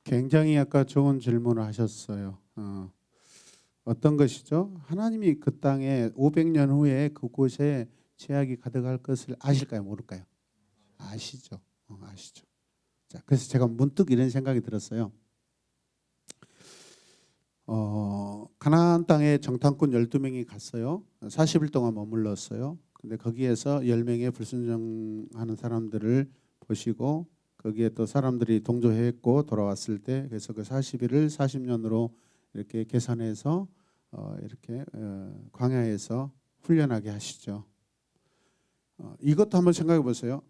굉장히 아까 좋은 질문을 하셨어요. 어떤 것이죠? 하나님이 그 땅에 500년 후에 그곳에 죄악이 가득할 것을 아실까요? 모를까요? 아시죠. 아시죠. 자, 그래서 제가 문득 이런 생각이 들었어요. 가나안 땅에 정탐꾼 12명이 갔어요. 40일 동안 머물렀어요. 근데 거기에서 10명의 불순종하는 사람들을 보시고 거기에 또 사람들이 동조했고 돌아왔을 때 그래서 그 40일을 40년으로 이렇게 계산해서 이렇게 광야에서 훈련하게 하시죠. 이것도 한번 생각해 보세요.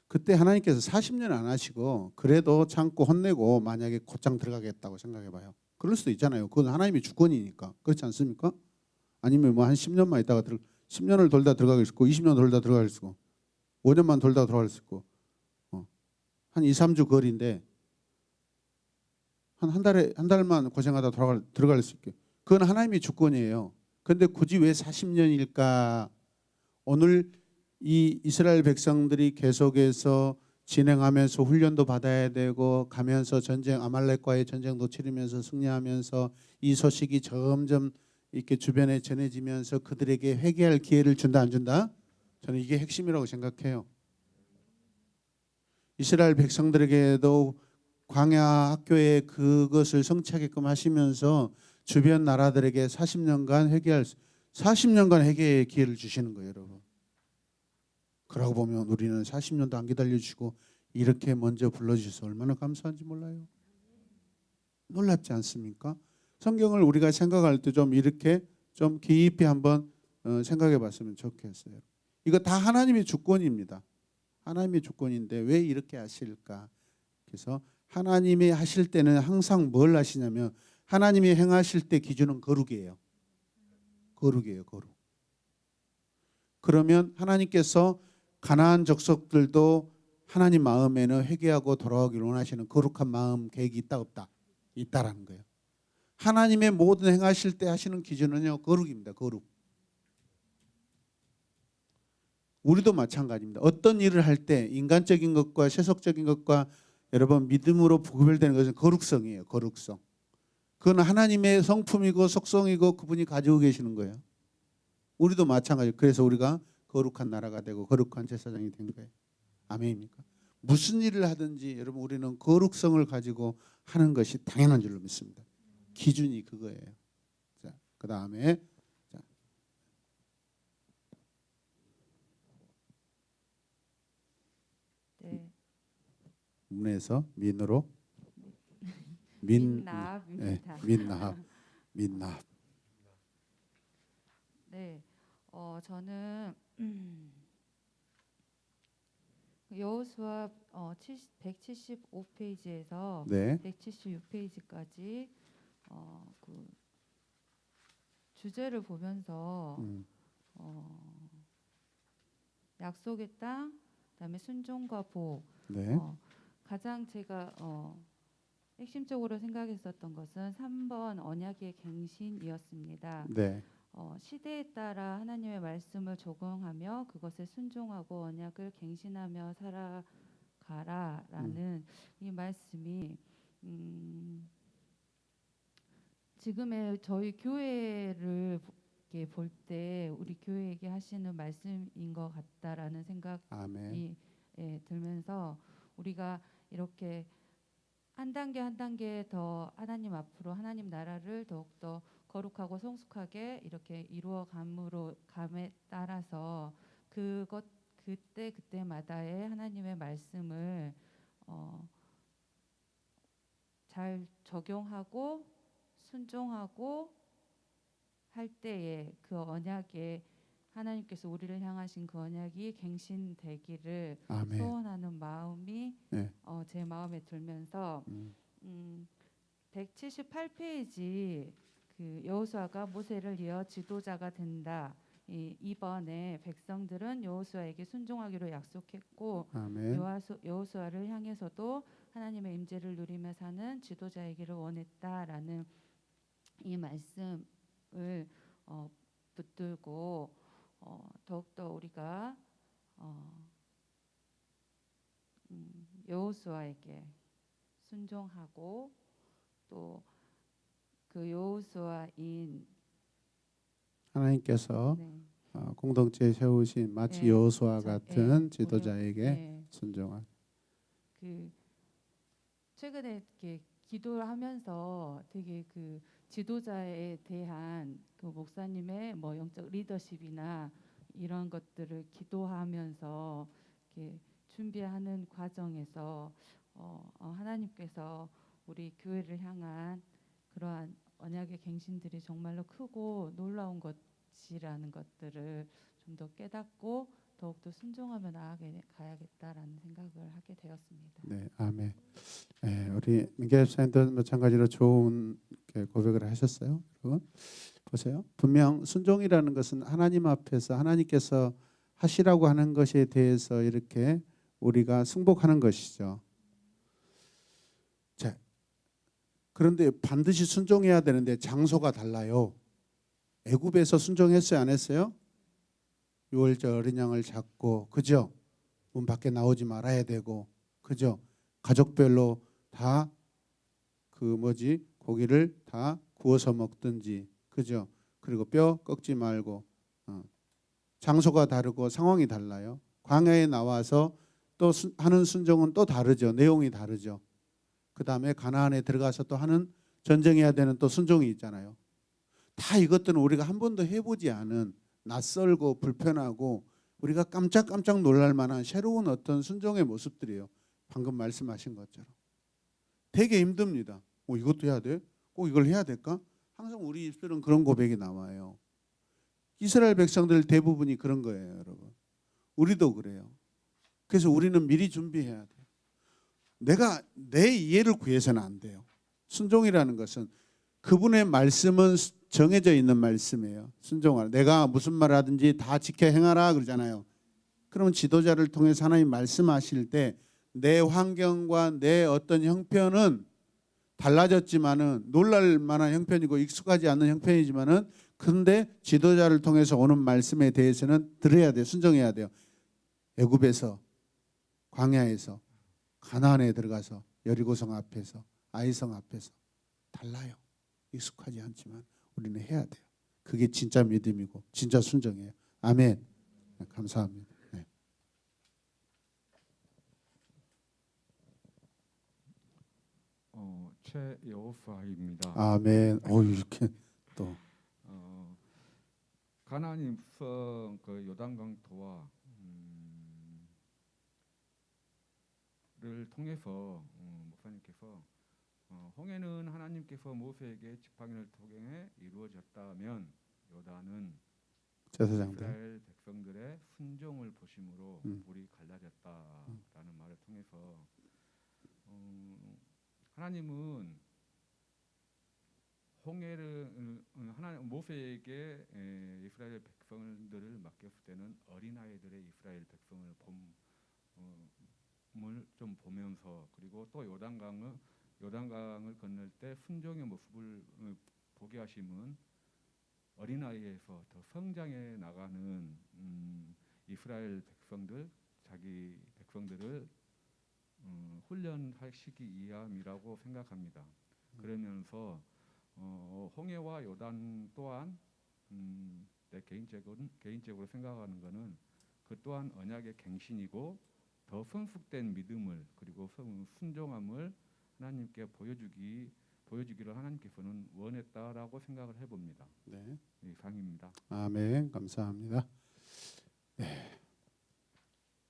그때 하나님께서 40년 안 하시고 그래도 참고 혼내고 만약에 곧장 들어가겠다고 생각해 봐요. 그럴 수도 있잖아요. 그건 하나님의 주권이니까. 그렇지 않습니까? 아니면 뭐 한 10년만 있다가 10년을 돌다 들어가길 수고 20년 돌다 들어갈 수고 5년만 돌다 들어갈 수 있고 한 2, 3주 거리인데 한 달만 고생하다 들어갈 수 있게. 그건 하나님의 주권이에요. 그런데 굳이 왜 40년일까? 오늘 이 이스라엘 백성들이 계속해서 진행하면서 훈련도 받아야 되고 가면서 아말렉과의 전쟁도 치르면서 승리하면서 이 소식이 점점 이렇게 주변에 전해지면서 그들에게 회개할 기회를 준다 안 준다? 저는 이게 핵심이라고 생각해요. 이스라엘 백성들에게도 광야 학교에 그것을 성취하게끔 하시면서 주변 나라들에게 40년간 회개의 기회를 주시는 거예요, 여러분. 그러고 보면 우리는 40년도 안 기다려주시고 이렇게 먼저 불러주셔서 얼마나 감사한지 몰라요. 놀랍지 않습니까? 성경을 우리가 생각할 때 좀 이렇게 좀 깊이 한번 생각해 봤으면 좋겠어요. 이거 다 하나님의 주권입니다. 하나님의 주권인데 왜 이렇게 하실까? 그래서 하나님이 하실 때는 항상 뭘 하시냐면 하나님이 행하실 때 기준은 거룩이에요. 거룩이에요, 거룩. 그러면 하나님께서 가나안 족속들도 하나님 마음에는 회개하고 돌아오기를 원하시는 거룩한 마음 계획이 있다 없다? 있다라는 거예요. 하나님의 모든 행하실 때 하시는 기준은요 거룩입니다. 거룩. 우리도 마찬가지입니다. 어떤 일을 할 때 인간적인 것과 세속적인 것과 여러분 믿음으로 구별되는 것은 거룩성이에요. 거룩성. 그건 하나님의 성품이고 속성이고 그분이 가지고 계시는 거예요. 우리도 마찬가지. 그래서 우리가 거룩한 나라가 되고 거룩한 제사장이 된 거예요. 아멘입니까? 무슨 일을 하든지 여러분 우리는 거룩성을 가지고 하는 것이 당연한 줄로 믿습니다. 기준이 그거예요. 자, 그다음에 네. 문에서 민으로 민나합입니다. 민나합. 네, 저는 여호수아 175페이지에서 네. 176페이지까지 그 주제를 보면서 약속의 땅, 그다음에 순종과 복. 네. 가장 제가 핵심적으로 생각했었던 것은 3번 언약의 갱신이었습니다. 네. 시대에 따라 하나님의 말씀을 적용하며 그것에 순종하고 언약을 갱신하며 살아가라라는 이 말씀이 지금의 저희 교회를 이렇게 볼 때 우리 교회에게 하시는 말씀인 것 같다라는 생각이 아멘. 들면서 우리가 이렇게 한 단계 한 단계 더 하나님 앞으로 하나님 나라를 더욱더 거룩하고 성숙하게 이렇게 이루어 감에 따라서 그때 그때마다의 하나님의 말씀을 잘 적용하고 순종하고 할 때에 그 언약에 하나님께서 우리를 향하신 그 언약이 갱신되기를 아멘. 소원하는 마음이 네. 제 마음에 들면서 178페이지 그 여호수아가 모세를 이어 지도자가 된다. 이번에 백성들은 여호수아에게 순종하기로 약속했고 아멘. 여호수아를 향해서도 하나님의 임재를 누리며 사는 지도자이기를 원했다라는 이 말씀을 붙들고 더욱더 우리가 여호수아에게 순종하고 또 그 여호수아인 하나님께서 네, 공동체에 세우신 마치 네, 여호수아 자, 같은 예, 지도자에게 네, 순종한. 그 최근에 이렇게 기도를 하면서 되게 그 지도자에 대한 그 목사님의 뭐 영적 리더십이나 이런 것들을 기도하면서 이렇게 준비하는 과정에서 하나님께서 우리 교회를 향한 그러한 언약의 갱신들이 정말로 크고 놀라운 것이라는 것들을 좀 더 깨닫고 더욱더 순종하며 나아가야겠다라는 생각을 하게 되었습니다. 네, 아멘. 네, 우리 민계 집사님도 마찬가지로 좋은 고백을 하셨어요. 여러분 보세요. 분명 순종이라는 것은 하나님 앞에서 하나님께서 하시라고 하는 것에 대해서 이렇게 우리가 승복하는 것이죠. 자, 그런데 반드시 순종해야 되는데 장소가 달라요. 애굽에서 순종했어요, 안 했어요? 6월절 어린 양을 잡고, 그죠? 문 밖에 나오지 말아야 되고, 그죠? 가족별로 다 고기를 다 구워서 먹든지, 그죠? 그리고 뼈 꺾지 말고, 장소가 다르고 상황이 달라요. 광야에 나와서 또 하는 순종은 또 다르죠. 내용이 다르죠. 그 다음에 가나안에 들어가서 또 하는 전쟁해야 되는 또 순종이 있잖아요. 다 이것들은 우리가 한 번도 해보지 않은 낯설고 불편하고 우리가 깜짝깜짝 놀랄 만한 새로운 어떤 순종의 모습들이에요. 방금 말씀하신 것처럼. 되게 힘듭니다. 이것도 해야 돼? 꼭 이걸 해야 될까? 항상 우리 입술은 그런 고백이 나와요. 이스라엘 백성들 대부분이 그런 거예요, 여러분. 우리도 그래요. 그래서 우리는 미리 준비해야 돼요. 내가 내 이해를 구해서는 안 돼요. 순종이라는 것은 그분의 말씀은 정해져 있는 말씀이에요. 순종하라. 내가 무슨 말 하든지 다 지켜 행하라 그러잖아요. 그러면 지도자를 통해서 하나님 말씀하실 때 내 환경과 내 어떤 형편은 달라졌지만은 놀랄 만한 형편이고 익숙하지 않는 형편이지만은 근데 지도자를 통해서 오는 말씀에 대해서는 들어야 돼요. 순종해야 돼요. 애굽에서 광야에서 가나안에 들어가서 여리고성 앞에서 아이성 앞에서 달라요. 익숙하지 않지만 우리는 해야 돼요. 그게 진짜 믿음이고 진짜 순종이에요. 아멘. 네, 감사합니다. 네. 최여호수아입니다. 아멘. 이렇게 또 가나안 북성 그 요단강토와 를 통해서 목사님께서 홍해는 하나님께서 모세에게 지팡이를 통해 이루어졌다면 요단은 제사장들. 이스라엘 백성들의 순종을 보심으로 물이 갈라졌다라는 말을 통해서 하나님은 홍해를 하나님 모세에게 이스라엘 백성들을 맡겼을 때는 어린아이들의 이스라엘 백성을 봄을 좀 보면서, 그리고 또 요단강을 건널 때 순종의 모습을 보게 하심은 어린아이에서 더 성장해 나가는 이스라엘 백성들, 자기 백성들을 훈련하시기 위함이라고 생각합니다. 그러면서 홍해와 요단 또한 내 개인적으로 생각하는 것은 그 또한 언약의 갱신이고 더 성숙된 믿음을, 그리고 순종함을 하나님께 보여주기를 하나님께서는 원했다라고 생각을 해봅니다. 네. 이상입니다. 아멘. 감사합니다.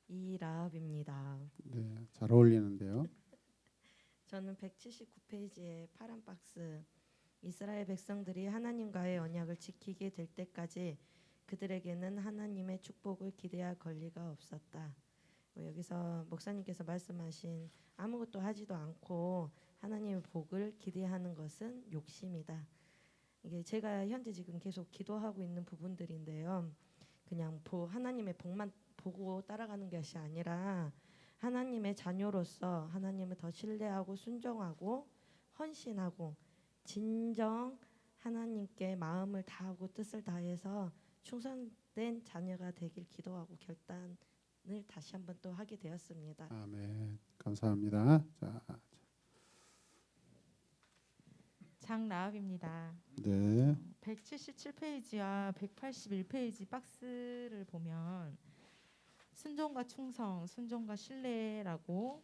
이라합입니다. 네, 잘 어울리는데요. 저는 179페이지의 파란 박스, 이스라엘 백성들이 하나님과의 언약을 지키게 될 때까지 그들에게는 하나님의 축복을 기대할 권리가 없었다. 여기서 목사님께서 말씀하신 아무것도 하지도 않고 하나님의 복을 기대하는 것은 욕심이다. 이게 제가 현재 지금 계속 기도하고 있는 부분들인데요. 그냥 하나님의 복만 보고 따라가는 것이 아니라 하나님의 자녀로서 하나님을 더 신뢰하고 순종하고 헌신하고 진정 하나님께 마음을 다하고 뜻을 다해서 충성된 자녀가 되길 기도하고 결단을 다시 한번 또 하게 되었습니다. 아멘. 감사합니다. 자, 장라합입니다. 네. 177페이지와 181페이지 박스를 보면 순종과 충성, 순종과 신뢰라고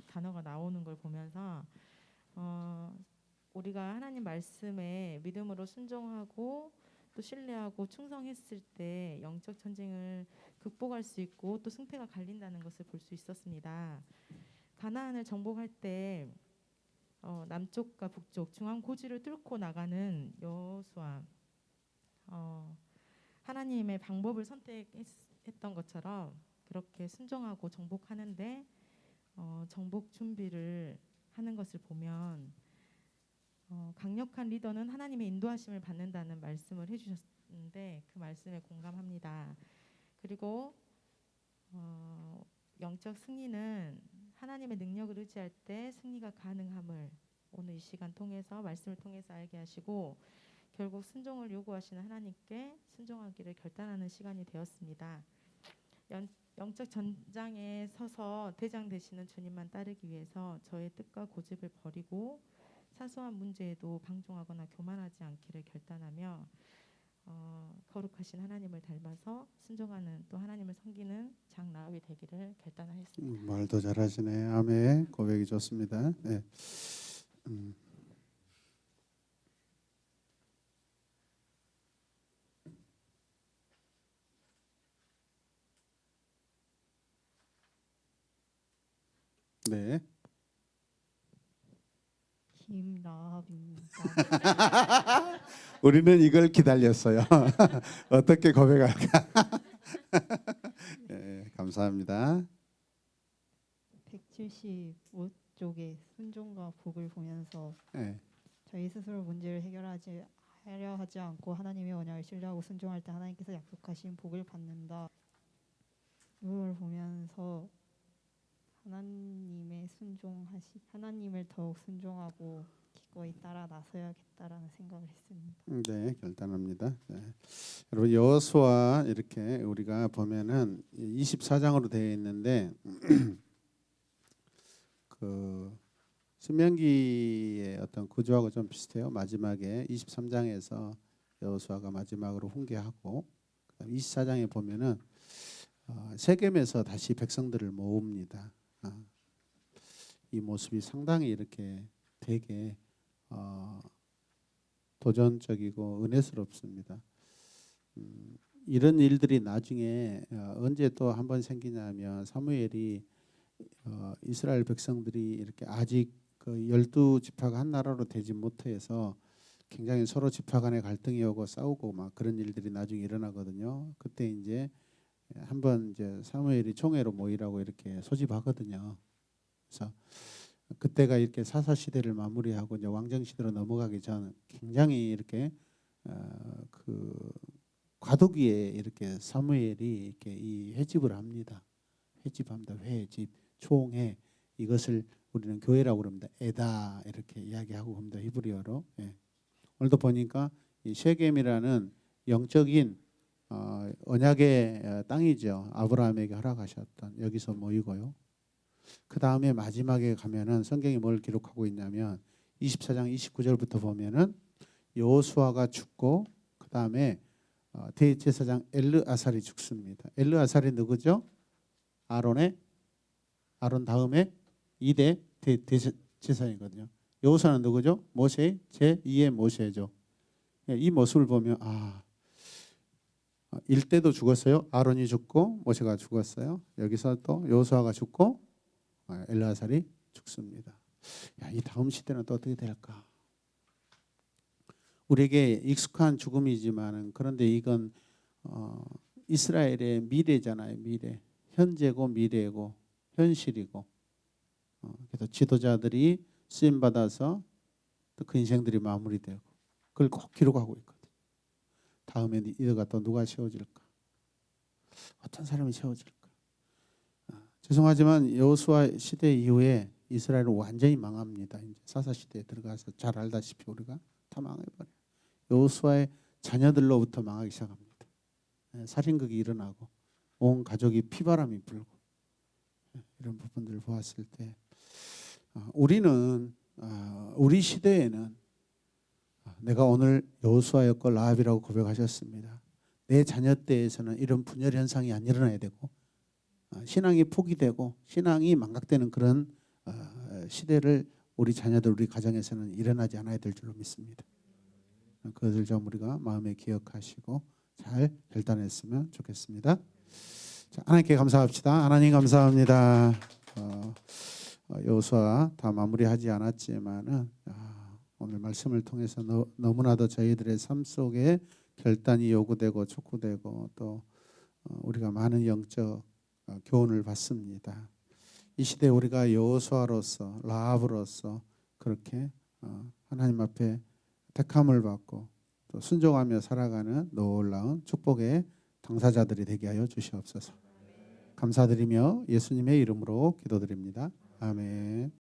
단어가 나오는 걸 보면서 우리가 하나님 말씀에 믿음으로 순종하고 또 신뢰하고 충성했을 때 영적 전쟁을 극복할 수 있고 또 승패가 갈린다는 것을 볼 수 있었습니다. 가나안을 정복할 때 남쪽과 북쪽 중앙 고지를 뚫고 나가는 여호수아, 하나님의 방법을 선택했던 것처럼 그렇게 순종하고 정복하는데 정복 준비를 하는 것을 보면 강력한 리더는 하나님의 인도하심을 받는다는 말씀을 해주셨는데 그 말씀에 공감합니다. 그리고 영적 승리는 하나님의 능력을 의지할 때 승리가 가능함을 오늘 이 시간 통해서 말씀을 통해서 알게 하시고 결국 순종을 요구하시는 하나님께 순종하기를 결단하는 시간이 되었습니다. 영적 전장에 서서 대장 되시는 주님만 따르기 위해서 저의 뜻과 고집을 버리고 사소한 문제에도 방종하거나 교만하지 않기를 결단하며 거룩하신 하나님을 닮아서 순종하는 또 하나님을 섬기는 장라합이 되기를 결단하였습니다. 말도 잘하시네. 아멘. 고백이 좋습니다. 네. 네. 김라합입니다. 우리는 이걸 기다렸어요. 어떻게 고백할까? 네, 감사합니다. 175쪽에 순종과 복을 보면서 네. 저희 스스로 문제를 해결하려 하지 않고 하나님의 언약을 신뢰하고 순종할 때 하나님께서 약속하신 복을 받는다. 이걸 보면서 하나님을 더욱 순종하고 기꺼이 따라 나서야겠다라는 생각을 했습니다. 네, 결단합니다. 네. 여러분 여호수아 이렇게 우리가 보면은 24장으로 되어 있는데 그 신명기의 어떤 구조하고 좀 비슷해요. 마지막에 23장에서 여호수아가 마지막으로 훈계하고 그다음 24장에 보면은 세겜에서 다시 백성들을 모읍니다. 이 모습이 상당히 이렇게 되게 도전적이고 은혜스럽습니다. 이런 일들이 나중에 언제 또 한 번 생기냐면 사무엘이 이스라엘 백성들이 이렇게 아직 그 12지파가 한 나라로 되지 못해서 굉장히 서로 지파 간에 갈등이 오고 싸우고 막 그런 일들이 나중에 일어나거든요. 그때 이제 한번 이제 사무엘이 총회로 모이라고 이렇게 소집하거든요. 그래서 그때가 이렇게 사사 시대를 마무리하고 이제 왕정 시대로 넘어가기 전 굉장히 이렇게 그 과도기에 이렇게 사무엘이 이렇게 이 회집을 합니다. 회집합니다. 회집, 총회 이것을 우리는 교회라고 그럽니다. 에다 이렇게 이야기하고 합니다. 히브리어로. 예. 오늘도 보니까 이 쉐겜이라는 영적인 언약의 땅이죠. 아브라함에게 허락하셨던 여기서 모이고요. 그 다음에 마지막에 가면은 성경이 뭘 기록하고 있냐면 24장 29절부터 보면은 여호수아가 죽고 그 다음에 대제사장 엘르아살이 죽습니다. 엘르아살이 누구죠? 아론 다음에 2대 대제사장이거든요. 여호수아는 누구죠? 모세 제2의 모세죠. 이 모습을 보면 1대도 죽었어요. 아론이 죽고 모세가 죽었어요. 여기서 또 여호수아가 죽고 엘르아살이 죽습니다. 이 다음 시대는 또 어떻게 될까? 우리에게 익숙한 죽음이지만은 그런데 이건 이스라엘의 미래잖아요. 미래, 현재고 미래고 현실이고. 그래서 지도자들이 쓰임 받아서 또 그 인생들이 마무리되고 그걸 꼭 기록하고 있거든. 다음에 이들가 또 누가 세워질까? 어떤 사람이 세워질까? 죄송하지만 여호수아 시대 이후에 이스라엘은 완전히 망합니다. 이제 사사 시대에 들어가서 잘 알다시피 우리가 다 망해버려요. 여호수아의 자녀들로부터 망하기 시작합니다. 살인극이 일어나고 온 가족이 피바람이 불고 이런 부분들을 보았을 때 우리는 우리 시대에는 내가 오늘 여호수아였고 라합이라고 고백하셨습니다. 내 자녀 때에서는 이런 분열 현상이 안 일어나야 되고 신앙이 포기되고 신앙이 망각되는 그런 시대를 우리 자녀들 우리 가정에서는 일어나지 않아야 될 줄로 믿습니다. 그것을 좀 우리가 마음에 기억하시고 잘 결단했으면 좋겠습니다. 자, 하나님께 감사합시다. 하나님 감사합니다. 여호수아 다 마무리하지 않았지만은 오늘 말씀을 통해서 너무나도 저희들의 삶 속에 결단이 요구되고 촉구되고 또 우리가 많은 영적 교훈을 받습니다. 이 시대에 우리가 여호수아로서 라합으로서 그렇게 하나님 앞에 택함을 받고 또 순종하며 살아가는 놀라운 축복의 당사자들이 되게 하여 주시옵소서. 감사드리며 예수님의 이름으로 기도드립니다. 아멘.